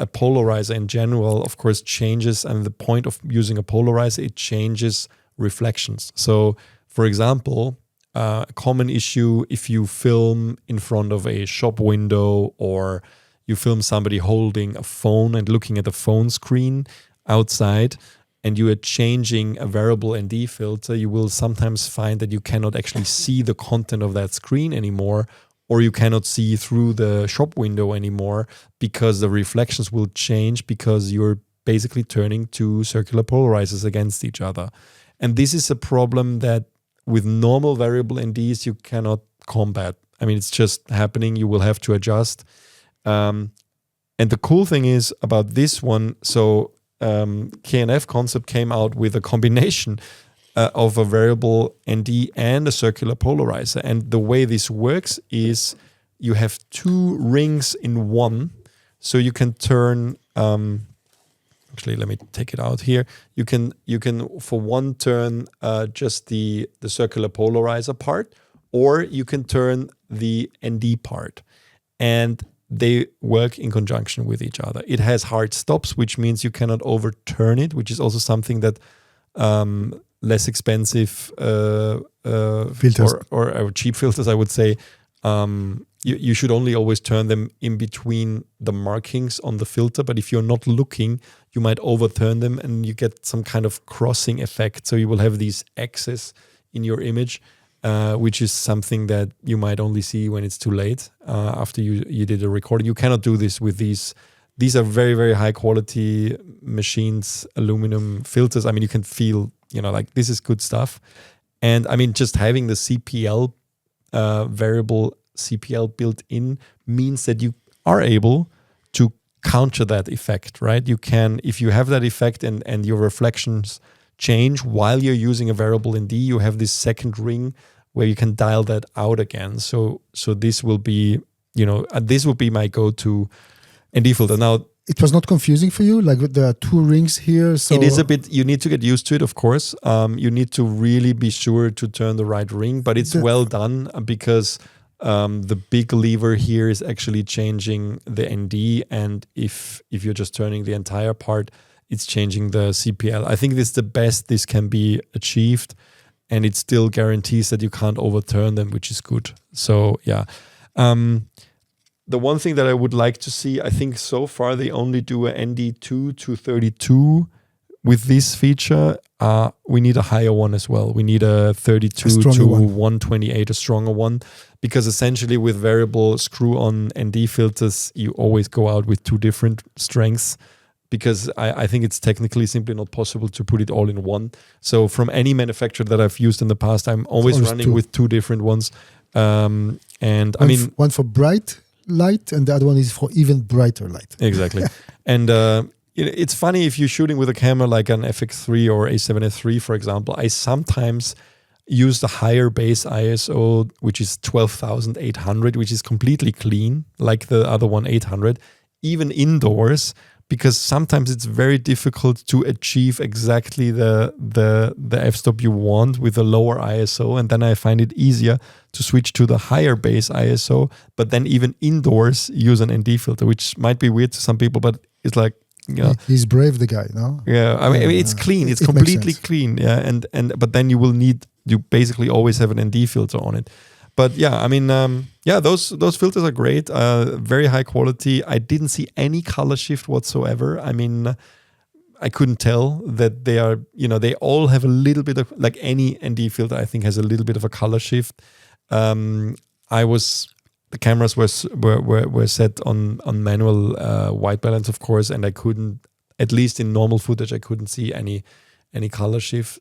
polarizer in general, of course, changes, and the point of using a polarizer, it changes reflections. So, for example, a common issue if you film in front of a shop window, or you film somebody holding a phone and looking at the phone screen outside, and you are changing a variable ND filter, you will sometimes find that you cannot actually see the content of that screen anymore, or you cannot see through the shop window anymore, because the reflections will change, because you're basically turning two circular polarizers against each other. And this is a problem that with normal variable NDs you cannot combat. I mean, it's just happening. You will have to adjust. And the cool thing is about this one, so KNF Concept came out with a combination of a variable ND and a circular polarizer. And the way this works is you have two rings in one. So you can turn, actually, let me take it out here. You can for one turn just the circular polarizer part, or you can turn the ND part. And they work in conjunction with each other. It has hard stops, which means you cannot overturn it, which is also something that less expensive filters or cheap filters, I would say, you should only always turn them in between the markings on the filter. But if you're not looking, you might overturn them and you get some kind of crossing effect. So you will have these X's in your image, which is something that you might only see when it's too late after you did a recording. You cannot do this with these. These are very, very high quality machines, aluminum filters. I mean, you can feel, like this is good stuff. And I mean, just having the CPL variable CPL built in means that you are able to counter that effect, right? You can, if you have that effect and your reflections change while you're using a variable ND, you have this second ring where you can dial that out again. So this will be, this will be my go-to ND filter. Now, it was not confusing for you, like with the two rings here? So it is a bit, you need to get used to it, of course. You need to really be sure to turn the right ring, but it's well done because the big lever here is actually changing the ND, and if you're just turning the entire part, it's changing the CPL. I think this is the best this can be achieved, and it still guarantees that you can't overturn them, which is good. So yeah. The one thing that I would like to see, I think so far they only do a ND2 to 32 with this feature. We need a higher one as well. We need a 32 to 128, a stronger one, because essentially with variable screw-on ND filters, you always go out with two different strengths, because I think it's technically simply not possible to put it all in one. So from any manufacturer that I've used in the past, I'm always running with two different ones. And I mean, one for bright light and the other one is for even brighter light. Exactly. And it's funny, if you're shooting with a camera like an FX3 or A7S III, for example, I sometimes use the higher base ISO, which is 12,800, which is completely clean, like the other one, 800, even indoors, because sometimes it's very difficult to achieve exactly the f-stop you want with a lower ISO, and then I find it easier to switch to the higher base ISO, but then even indoors use an ND filter, which might be weird to some people, but it's like, he's brave, the guy, no? Yeah, I mean it's clean, it's completely clean, yeah, and but then you basically always have an ND filter on it. But yeah, I mean, those filters are great, very high quality. I didn't see any color shift whatsoever. I mean, I couldn't tell that they are, they all have a little bit of, like any ND filter, I think has a little bit of a color shift. The cameras were set on manual white balance, of course, and I couldn't, at least in normal footage, I couldn't see any color shift.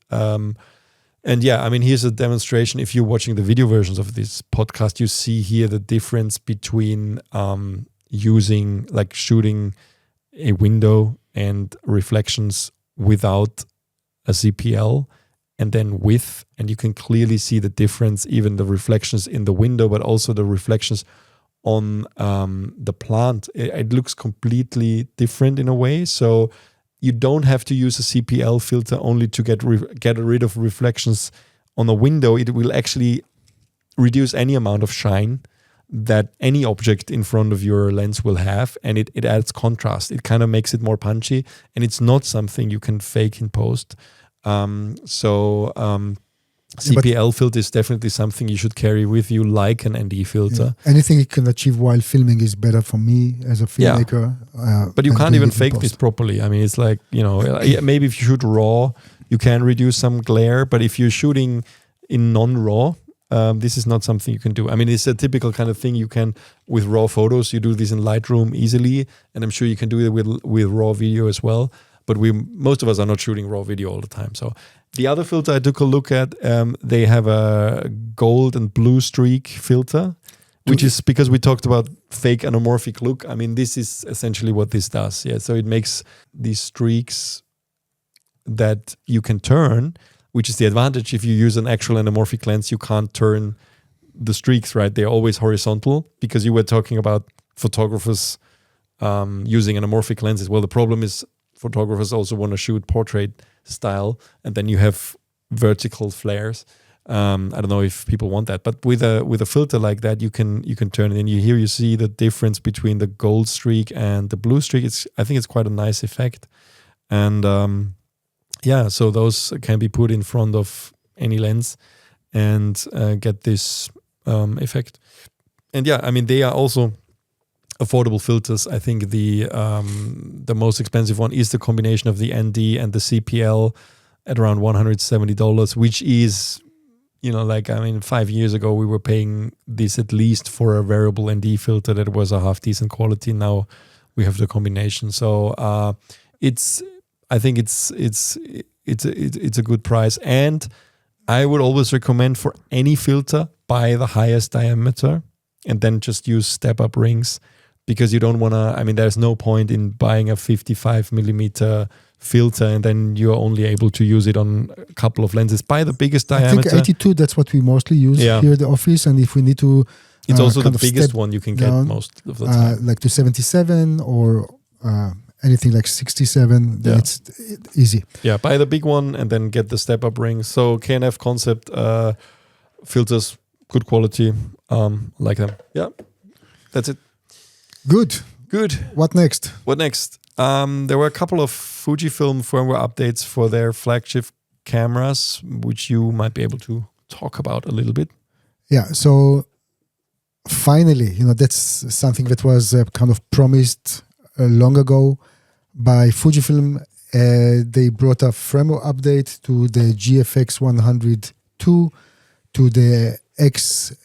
And yeah, I mean, here's a demonstration. If you're watching the video versions of this podcast, you see here the difference between shooting a window and reflections without a CPL and then with, and you can clearly see the difference, even the reflections in the window, but also the reflections on the plant. It looks completely different in a way. So you don't have to use a CPL filter only to get rid of reflections on a window. It will actually reduce any amount of shine that any object in front of your lens will have, and it adds contrast. It kind of makes it more punchy, and it's not something you can fake in post. CPL filter is definitely something you should carry with you, like an ND filter. Yeah. Anything you can achieve while filming is better for me as a filmmaker. But you can't even fake this properly. I mean, it's like, maybe if you shoot RAW, you can reduce some glare, but if you're shooting in non-RAW, this is not something you can do. I mean, it's a typical kind of thing you can, with RAW photos, you do this in Lightroom easily, and I'm sure you can do it with RAW video as well. but most of us are not shooting raw video all the time. So the other filter I took a look at, they have a gold and blue streak filter, which is because we talked about fake anamorphic look. I mean, this is essentially what this does. Yeah, so it makes these streaks that you can turn, which is the advantage. If you use an actual anamorphic lens, you can't turn the streaks, right? They're always horizontal, because you were talking about photographers using anamorphic lenses. Well, the problem is photographers also want to shoot portrait style, and then you have vertical flares. I don't know if people want that, but with a filter like that, you can turn it. And you see the difference between the gold streak and the blue streak. I think it's quite a nice effect, and so those can be put in front of any lens and get this effect. And I mean, they are also affordable filters. I think the most expensive one is the combination of the ND and the CPL at around $170, which is, 5 years ago we were paying this at least for a variable ND filter that was a half decent quality. Now we have the combination, so I think it's a good price. And I would always recommend, for any filter, buy the highest diameter and then just use step-up rings, because you don't want to, I mean, there's no point in buying a 55 millimeter filter and then you're only able to use it on a couple of lenses. Buy the biggest diameter. I think 82, that's what we mostly use here at the office. And if we need to... It's also the biggest one you can get most of the time. Like to 77 or anything like 67, then it's easy. Yeah, buy the big one and then get the step-up ring. So KNF Concept filters, good quality, like them. Yeah, that's it. Good. What next? There were a couple of Fujifilm firmware updates for their flagship cameras, which you might be able to talk about a little bit. Yeah, so finally, that's something that was kind of promised long ago by Fujifilm. They brought a firmware update to the GFX 102, to the XH2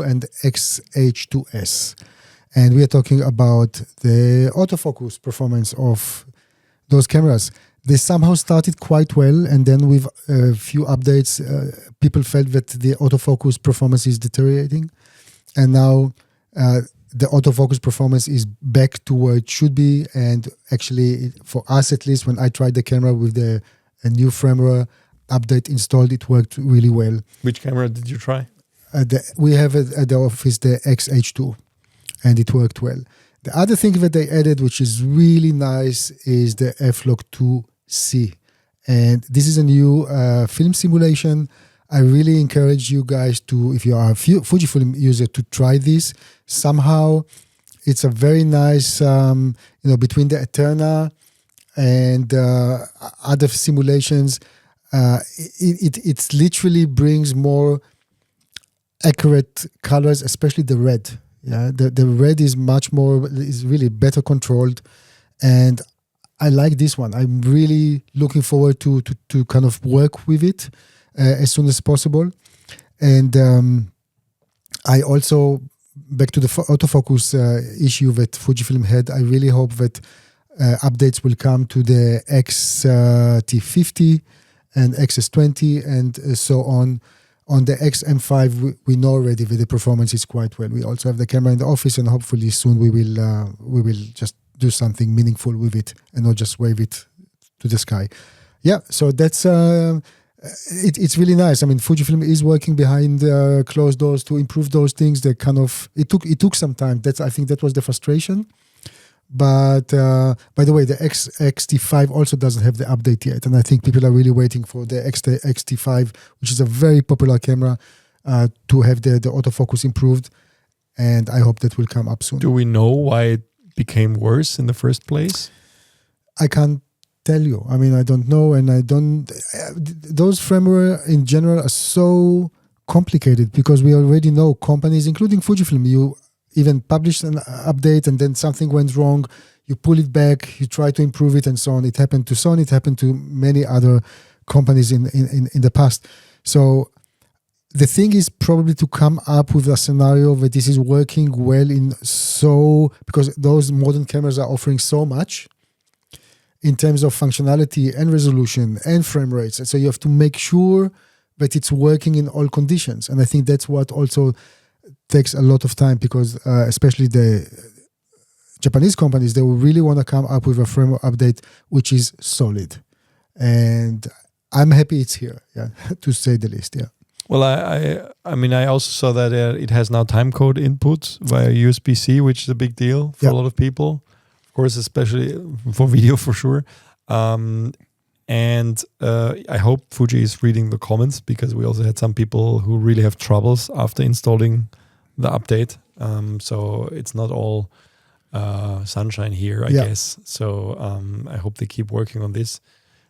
and XH2S. And we are talking about the autofocus performance of those cameras. They somehow started quite well, and then with a few updates, people felt that the autofocus performance is deteriorating. And now the autofocus performance is back to where it should be. And actually, for us at least, when I tried the camera with a new firmware update installed, it worked really well. Which camera did you try? We have at the office the XH2, and it worked well. The other thing that they added, which is really nice, is the F-Log 2C. And this is a new film simulation. I really encourage you guys to, if you are a Fujifilm user, to try this. Somehow, it's a very nice, between the Eterna and other simulations, it literally brings more accurate colors, especially the red. Yeah, the red is really better controlled, and I like this one. I'm really looking forward to kind of work with it as soon as possible. And I also, back to the autofocus issue that Fujifilm had, I really hope that updates will come to the X-T50 and XS20 and so on. On the XM5, we know already that the performance is quite well. We also have the camera in the office, and hopefully soon we will just do something meaningful with it and not just wave it to the sky. Yeah, so that's it's really nice. I mean, Fujifilm is working behind closed doors to improve those things. They kind of it took some time. I think that was the frustration. But by the way, the XT5 also doesn't have the update yet, and I think people are really waiting for the XT5, which is a very popular camera, to have the autofocus improved, and I hope that will come up soon. Do we know why it became worse in the first place? I can't tell you. I mean, I don't know, and I don't. Those firmware in general are so complicated because we already know companies, including Fujifilm, you even published an update and then something went wrong, you pull it back, you try to improve it and so on. It happened to Sony, it happened to many other companies in the past. So the thing is probably to come up with a scenario that this is working well because those modern cameras are offering so much in terms of functionality and resolution and frame rates. And so you have to make sure that it's working in all conditions. And I think that's what also takes a lot of time, because especially the Japanese companies, they will really want to come up with a firmware update which is solid. And I'm happy it's here, to say the least, Well, I mean, I also saw that it has now timecode input via USB-C, which is a big deal for a lot of people. Of course, especially for video, for sure. And I hope Fuji is reading the comments, because we also had some people who really have troubles after installing the update. So it's not all sunshine here, I guess. So I hope they keep working on this.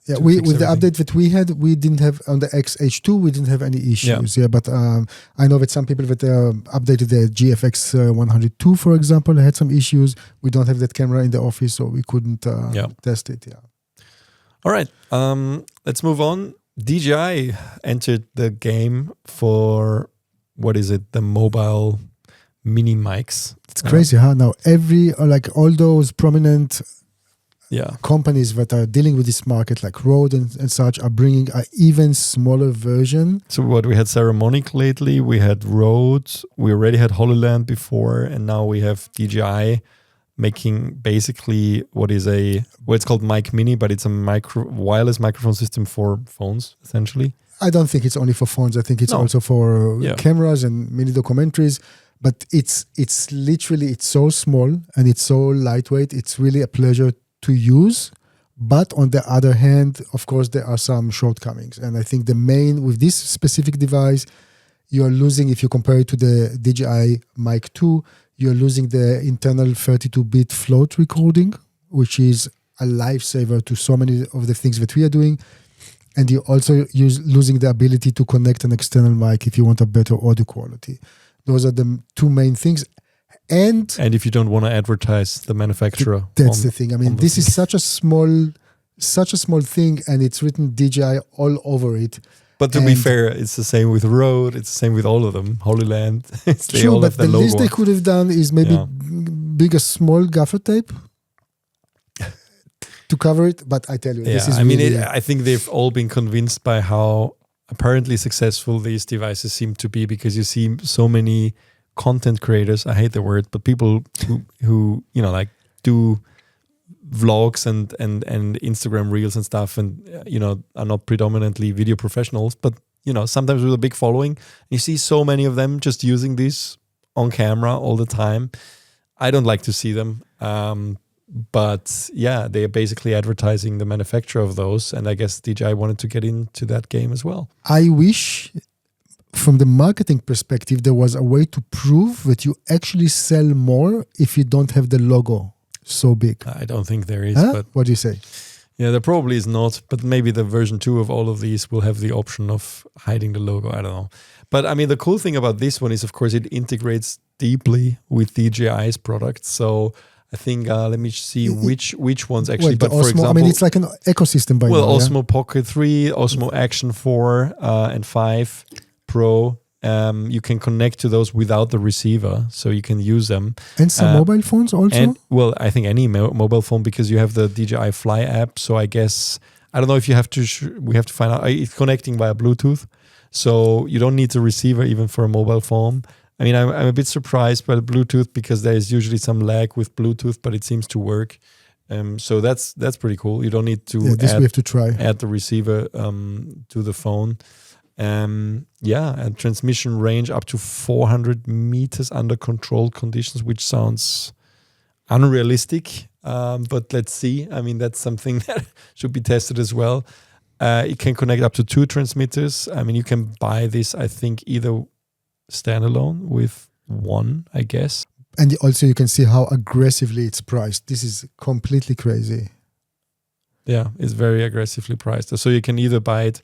Yeah, with the update that we had, we didn't have on the XH2, we didn't have any issues. But I know that some people that updated the GFX 102, for example, had some issues. We don't have that camera in the office, so we couldn't test it. All right, let's move on. DJI entered the game for, what is it, the mobile mini mics. It's crazy, huh? Now all those prominent companies that are dealing with this market, like Rode and such, are bringing an even smaller version. So what, we had Ceremonic lately, we had Rode, we already had HoloLens before, and now we have DJI making basically it's called Mic Mini, but it's a wireless microphone system for phones, essentially. I don't think it's only for phones. I think it's also for cameras and mini documentaries. But it's literally, it's so small and it's so lightweight. It's really a pleasure to use. But on the other hand, of course, there are some shortcomings. And I think the main, with this specific device, you're losing, if you compare it to the DJI Mic 2, you're losing the internal 32-bit float recording, which is a lifesaver to so many of the things that we are doing. And you're also losing the ability to connect an external mic if you want a better audio quality. Those are the two main things. And if you don't want to advertise the manufacturer. That's the thing. I mean, this is such a small thing, and it's written DJI all over it. But to be fair, it's the same with Rode. It's the same with all of them. HoloLens. True, but the least they could have done is maybe big a small gaffer tape to cover it. But I tell you, this is I think they've all been convinced by how apparently successful these devices seem to be, because you see so many content creators, I hate the word, but people who do vlogs and Instagram reels and stuff, and are not predominantly video professionals, but sometimes with a big following. You see so many of them just using this on camera all the time. I don't like to see them, but they are basically advertising the manufacturer of those, and I guess DJI wanted to get into that game as well. I wish, from the marketing perspective, there was a way to prove that you actually sell more if you don't have the logo so big. I don't think there is. But what do you say? Yeah, there probably is not, but maybe the version 2 of all of these will have the option of hiding the logo. I don't know. But I mean, the cool thing about this one is, of course, it integrates deeply with DJI's products. So I think, let me see which ones actually. But for example, I mean, it's like an ecosystem by now. Well, Osmo Pocket 3, Osmo Action 4 and 5 Pro. You can connect to those without the receiver, so you can use them. And some mobile phones also? And, well, I think any mobile phone, because you have the DJI Fly app. So I guess, I don't know if you have to, we have to find out. It's connecting via Bluetooth. So you don't need the receiver even for a mobile phone. I mean, I'm a bit surprised by the Bluetooth, because there is usually some lag with Bluetooth, but it seems to work. So that's pretty cool. You don't need to we have to try. Add the receiver to the phone. And transmission range up to 400 meters under controlled conditions, which sounds unrealistic, but let's see. I mean, that's something that should be tested as well. It can connect up to 2 transmitters. I mean, you can buy this, I think, either standalone with one, I guess. And also you can see how aggressively it's priced. This is completely crazy. Yeah, it's very aggressively priced. So you can either buy it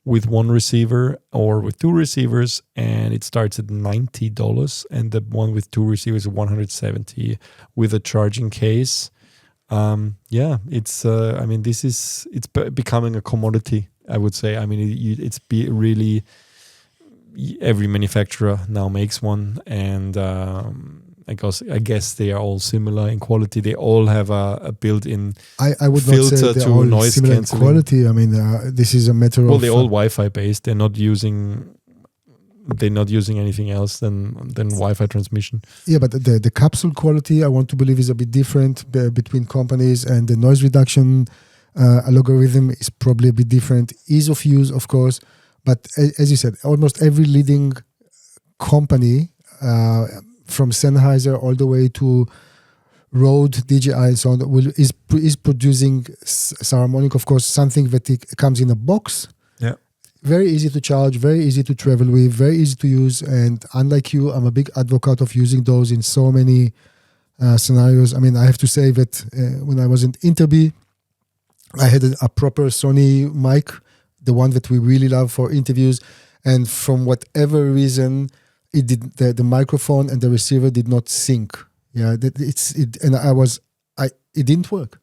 with one receiver or with 2 receivers, and it starts at $90, and the one with 2 receivers is $170 with a charging case. It's I mean, it's becoming a commodity, I would say. I mean, it's really, every manufacturer now makes one, and I guess they are all similar in quality. They all have a built-in I would filter not say to all noise similar in cancelling. quality. I mean, this is a matter of... Well, they're all Wi-Fi based. They're not using anything else than Wi-Fi transmission. Yeah, but the capsule quality, I want to believe, is a bit different between companies, and the noise reduction algorithm is probably a bit different. Ease of use, of course, but as you said, almost every leading company, from Sennheiser all the way to Rode, DJI, and so on, is producing Saramonic, of course, something that it comes in a box. Yeah. Very easy to charge, very easy to travel with, very easy to use. And unlike you, I'm a big advocate of using those in so many scenarios. I mean, I have to say that when I was in Interby, I had a proper Sony mic, the one that we really love for interviews. And from whatever reason, it did the microphone and the receiver did not sync. Yeah, it didn't work.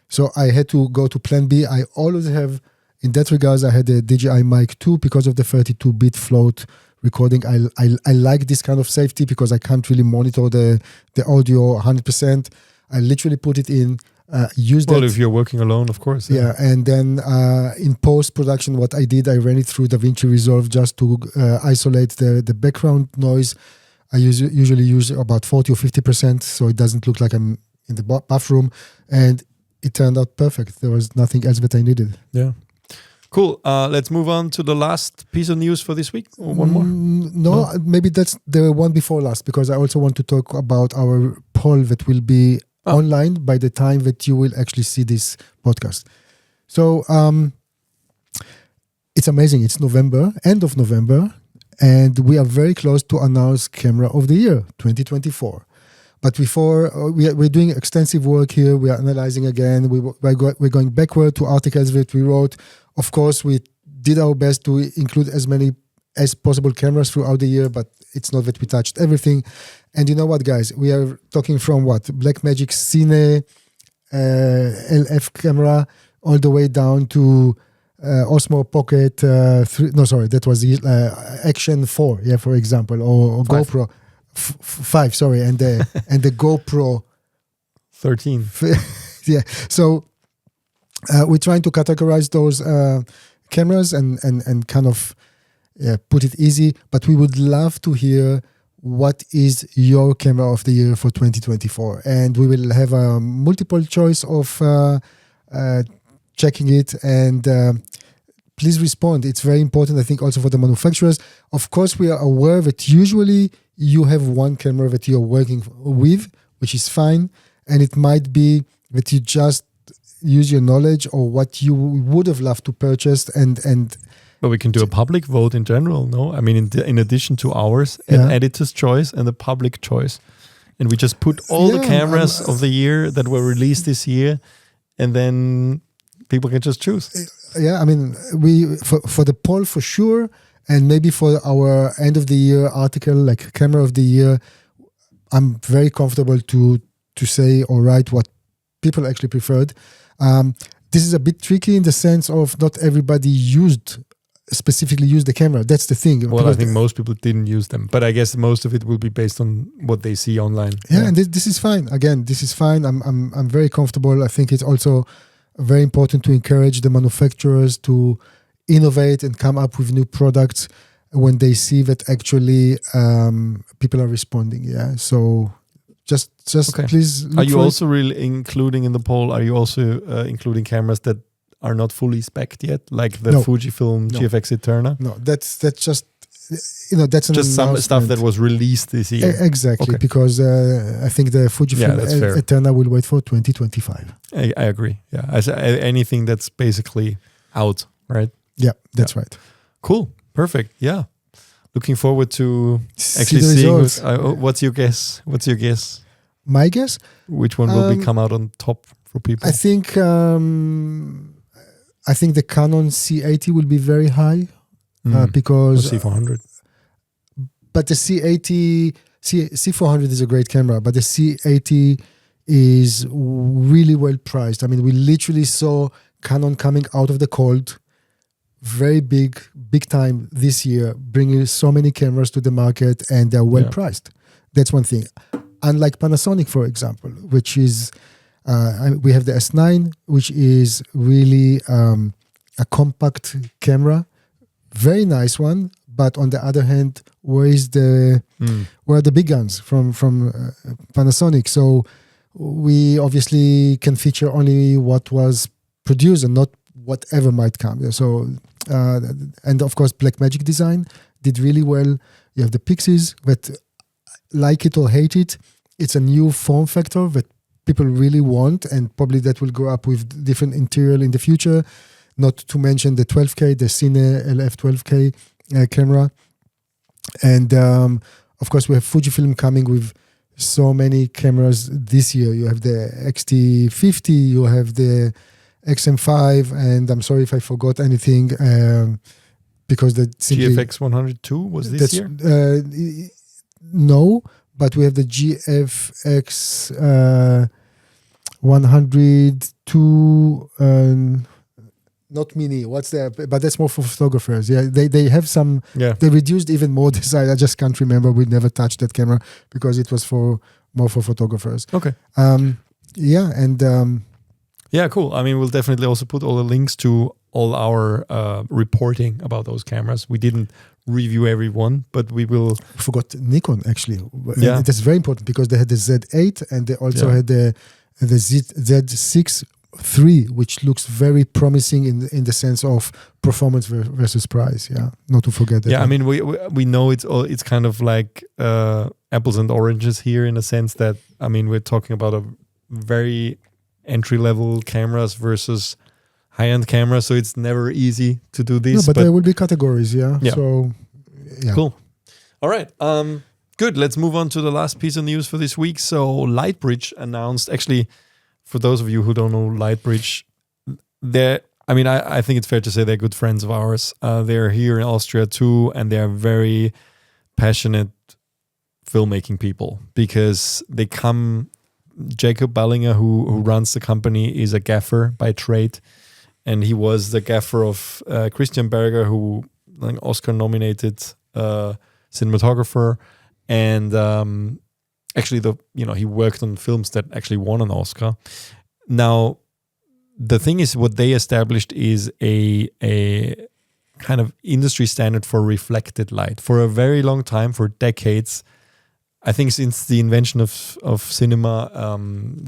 So I had to go to plan B. I always have, in that regards, I had a DJI mic 2 because of the 32-bit float recording. I like this kind of safety because I can't really monitor the audio 100%. I literally put it in, use that. Well, if you're working alone, of course. Yeah, and then in post-production, what I did, I ran it through DaVinci Resolve just to isolate the background noise. I usually use about 40 or 50%, so it doesn't look like I'm in the bathroom. And it turned out perfect. There was nothing else that I needed. Yeah. Cool. Let's move on to the last piece of news for this week. Or one more? No, maybe that's the one before last, because I also want to talk about our poll that will be online by the time that you will actually see this podcast. So it's amazing. It's November, end of November, and we are very close to announce Camera of the Year 2024. But before, we're doing extensive work here. We are analyzing again. We're going backward to articles that we wrote. Of course, we did our best to include as many as possible cameras throughout the year, but it's not that we touched everything. And you know what, guys? We are talking from Blackmagic Cine LF camera all the way down to Osmo Pocket 3. No, sorry, that was the Action 4, yeah, for example, or GoPro 5. Sorry, and the GoPro 13. Yeah, so we're trying to categorize those cameras and kind of put it easy. But we would love to hear what is your camera of the year for 2024, and we will have a multiple choice of checking it, and please respond. It's very important, I think, also for the manufacturers. Of course, we are aware that usually you have one camera that you're working with, which is fine, and it might be that you just use your knowledge or what you would have loved to purchase and But we can do a public vote in general, no? I mean, in addition to ours, an editor's choice and a public choice. And we just put all the cameras of the year that were released this year, and then people can just choose. Yeah, I mean, we for the poll for sure, and maybe for our end of the year article, like camera of the year, I'm very comfortable to say or write what people actually preferred. This is a bit tricky in the sense of not everybody specifically used the camera. That's the thing. Well, I think most people didn't use them, but I guess most of it will be based on what they see online. Yeah, and this is fine. Again, this is fine. I'm very comfortable. I think it's also very important to encourage the manufacturers to innovate and come up with new products when they see that actually people are responding. Yeah, so just okay. Please. Are you also really including in the poll? Are you also including cameras that are not fully spec'd yet, like the FUJIFILM GFX Eterna? No, that's just that's just some stuff that was released this year. Exactly, because I think the FUJIFILM Eterna will wait for 2025. I agree. Yeah, anything that's basically out, right? Yeah, that's right. Cool, perfect. Yeah, looking forward to actually seeing. What's your guess? My guess? Which one will come out on top for people? I think the Canon C80 will be very high because C400. But the C400 is a great camera, but the C80 is really well priced. I mean, we literally saw Canon coming out of the cold very big time this year, bringing so many cameras to the market, and they're well priced. That's one thing. Unlike Panasonic, for example, which is, we have the S9, which is really a compact camera, very nice one. But on the other hand, where are the big guns from Panasonic? So we obviously can feature only what was produced and not whatever might come. So and of course, Blackmagic design did really well. You have the Pixies, but like it or hate it, it's a new form factor that people really want, and probably that will grow up with different interior in the future. Not to mention the 12K, the Cine LF 12K camera. And of course, we have Fujifilm coming with so many cameras this year. You have the XT50, you have the XM5, and I'm sorry if I forgot anything, because the GFX 102 was this year? No, but we have the GFX 102. Not mini. What's that? But that's more for photographers. Yeah, they have some. Yeah. They reduced even more design. I just can't remember. We never touched that camera because it was more for photographers. Okay. Yeah, and yeah, cool. I mean, we'll definitely also put all the links to all our reporting about those cameras. We didn't review every one, but we will. I forgot Nikon actually. Yeah, and that's very important because they had the Z8 and they also had the Z6 III, which looks very promising in the sense of performance versus price. Yeah, not to forget that. Yeah, I mean, we know it's kind of like apples and oranges here in a sense that, I mean, we're talking about a very entry-level cameras versus high-end cameras, so it's never easy to do this. No, but there will be categories, yeah. So, yeah. Cool. All right. Good. Let's move on to the last piece of news for this week. So Lightbridge announced, actually, for those of you who don't know Lightbridge, I think it's fair to say they're good friends of ours. They're here in Austria too, and they're very passionate filmmaking people because they come. Jacob Ballinger, who runs the company, is a gaffer by trade, and he was the gaffer of Christian Berger, who an Oscar-nominated cinematographer, and actually, he worked on films that actually won an Oscar. Now, the thing is, what they established is a kind of industry standard for reflected light. For a very long time, for decades, I think since the invention of cinema,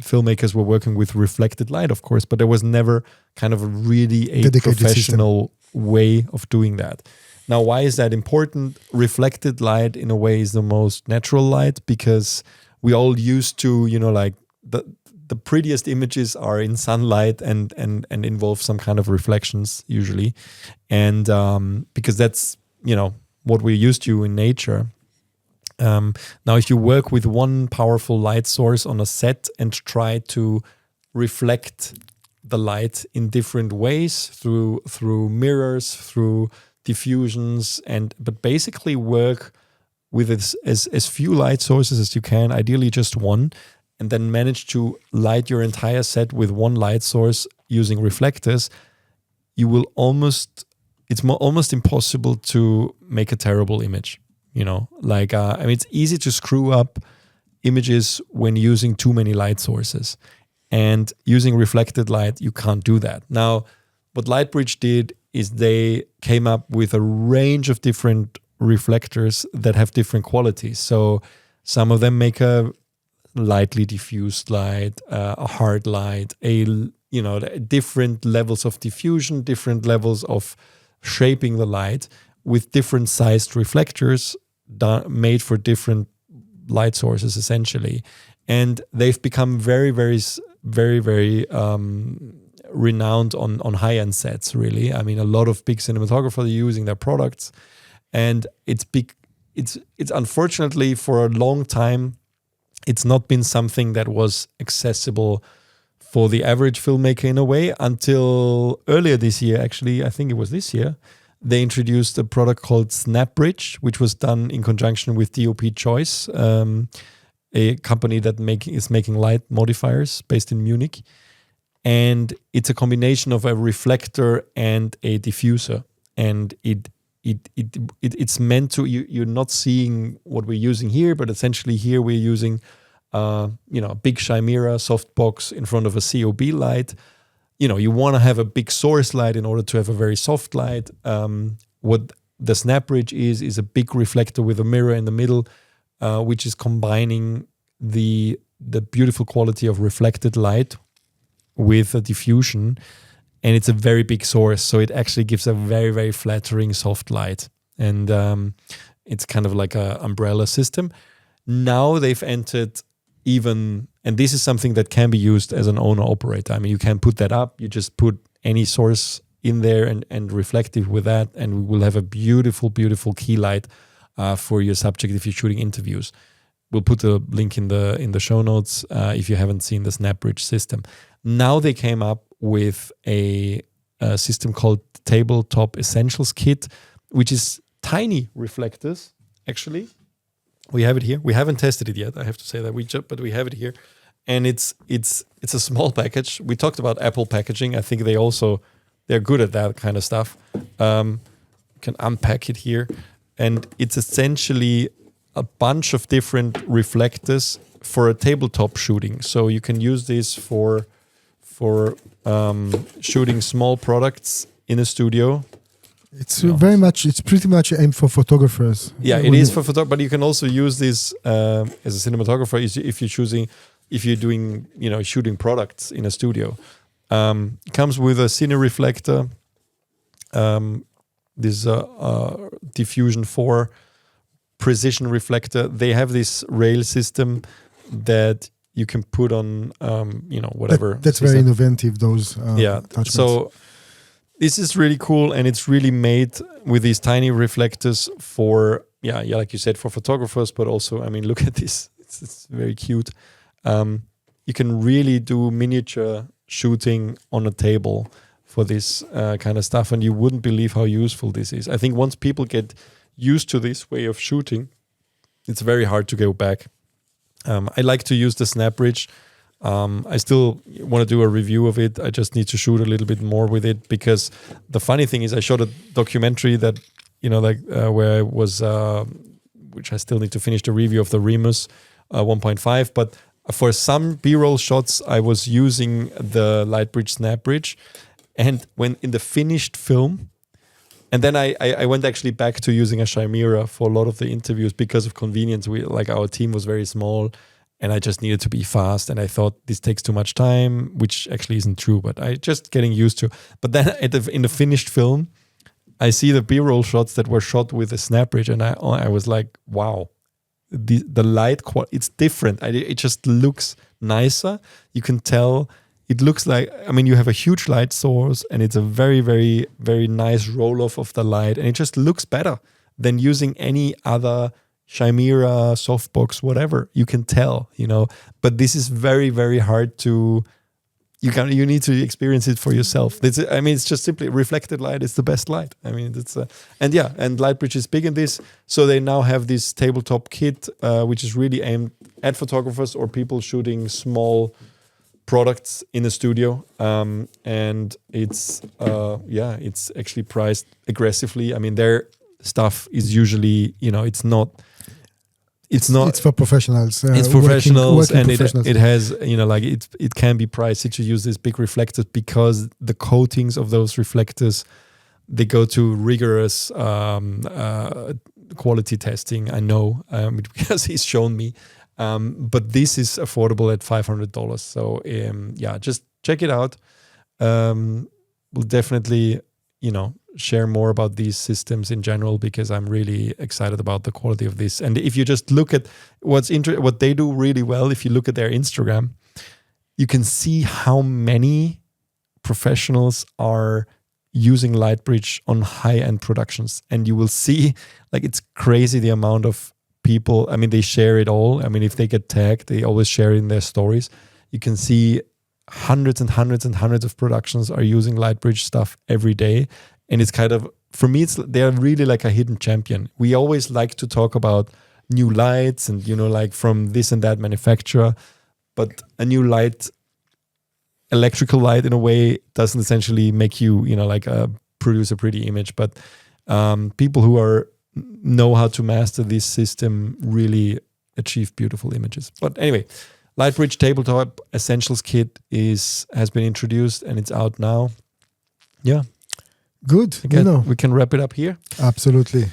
filmmakers were working with reflected light, of course, but there was never kind of really a professional way of doing that. Now, why is that important? Reflected light, in a way, is the most natural light because we all used to, like the prettiest images are in sunlight and involve some kind of reflections usually, and because that's what we're used to in nature. Now, if you work with one powerful light source on a set and try to reflect the light in different ways through mirrors, through diffusions, but basically work with as few light sources as you can, ideally just one, and then manage to light your entire set with one light source using reflectors, it's almost impossible to make a terrible image. It's easy to screw up images when using too many light sources, and using reflected light, you can't do that. Now, what Lightbridge did is they came up with a range of different reflectors that have different qualities. So some of them make a lightly diffused light, a hard light, different levels of diffusion, different levels of shaping the light with different sized reflectors made for different light sources, essentially. And they've become very, very, very, very renowned on high-end sets, really. I mean, a lot of big cinematographers are using their products, and it's unfortunately for a long time, it's not been something that was accessible for the average filmmaker in a way until earlier this year. Actually, I think it was this year, they introduced a product called SnapBridge, which was done in conjunction with DOP Choice, a company that is making light modifiers based in Munich. And it's a combination of a reflector and a diffuser. and it's meant to, you're not seeing what we're using here, but essentially here we're using a big chimera softbox in front of a COB light. You want to have a big source light in order to have a very soft light. What the SnapBridge is a big reflector with a mirror in the middle, which is combining the beautiful quality of reflected light with a diffusion. And it's a very big source, so it actually gives a very, very flattering soft light. And it's kind of like an umbrella system. Now they've entered even, and this is something that can be used as an owner-operator. I mean, you can put that up. You just put any source in there and reflect it with that, and we will have a beautiful, beautiful key light for your subject if you're shooting interviews. We'll put a link in the show notes if you haven't seen the SnapBridge system. Now they came up with a system called TableTop Essentials Kit, which is tiny reflectors. Actually, we have it here. We haven't tested it yet. I have to say that but we have it here, and it's a small package. We talked about Apple packaging. I think they're good at that kind of stuff. Can unpack it here, and it's essentially a bunch of different reflectors for a tabletop shooting. So you can use this for shooting small products in a studio. It's pretty much aimed for photographers. Yeah, it is for photographers, but you can also use this as a cinematographer if you're doing shooting products in a studio. It comes with a cine reflector, this diffusion 4 precision reflector. They have this rail system that you can put on, whatever. That's very innovative, those attachments. So this is really cool, and it's really made with these tiny reflectors for, like you said, for photographers, but also, I mean, look at this. It's very cute. You can really do miniature shooting on a table for this kind of stuff, and you wouldn't believe how useful this is. I think once people get used to this way of shooting, it's very hard to go back. I like to use the SnapBridge. I still want to do a review of it. I just need to shoot a little bit more with it, because the funny thing is I shot a documentary that, where I was, which I still need to finish the review of the Remus 1.5. But for some B-roll shots, I was using the Lightbridge SnapBridge. And when in the finished film, and then I went actually back to using a chimera for a lot of the interviews because of convenience. Our team was very small, and I just needed to be fast. And I thought this takes too much time, which actually isn't true, but I just getting used to. But then in the finished film, I see the B-roll shots that were shot with a SnapBridge, and I was like, wow, the light quality, it's different. It just looks nicer. You can tell. It looks like, you have a huge light source, and it's a very, very, very nice roll-off of the light, and it just looks better than using any other chimera, softbox, whatever. You can tell, But this is very, very hard to. You need to experience it for yourself. It's just simply reflected light is the best light. And Lightbridge is big in this, so they now have this tabletop kit, which is really aimed at photographers or people shooting small products in a studio, and it's actually priced aggressively. Their stuff is usually, it's for professionals. It's professionals, and it has, it can be pricey to use these big reflectors, because the coatings of those reflectors, they go to rigorous quality testing. I know, because he's shown me. But this is affordable at $500. So just check it out. We'll definitely, share more about these systems in general, because I'm really excited about the quality of this. And if you just look at what they do really well, if you look at their Instagram, you can see how many professionals are using Lightbridge on high-end productions, and you will see, it's crazy the amount of people. They share it all. If they get tagged, they always share it in their stories. You can see hundreds and hundreds and hundreds of productions are using Lightbridge stuff every day. And it's kind of, for me, they're really like a hidden champion. We always like to talk about new lights and, from this and that manufacturer. But a new light, electrical light in a way, doesn't essentially make you, a produce a pretty image. But people who know how to master this system really achieve beautiful images. But anyway, Lightbridge TableTop Essentials Kit has been introduced and it's out now. Yeah. Good. Again, we can wrap it up here. Absolutely.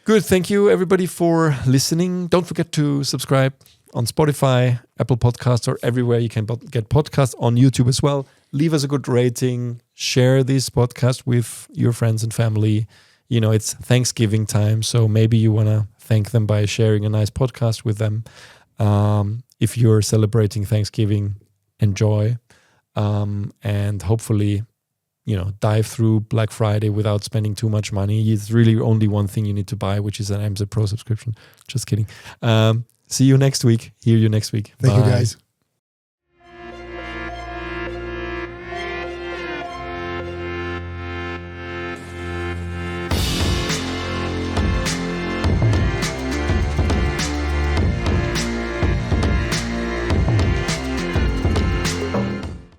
Good. Thank you, everybody, for listening. Don't forget to subscribe on Spotify, Apple Podcasts, or everywhere you can get podcasts, on YouTube as well. Leave us a good rating. Share this podcast with your friends and family. It's Thanksgiving time, so maybe you want to thank them by sharing a nice podcast with them. If you're celebrating Thanksgiving, enjoy. And hopefully, dive through Black Friday without spending too much money. It's really only one thing you need to buy, which is an MZed Pro subscription. Just kidding. See you next week. Hear you next week. Thank you, guys.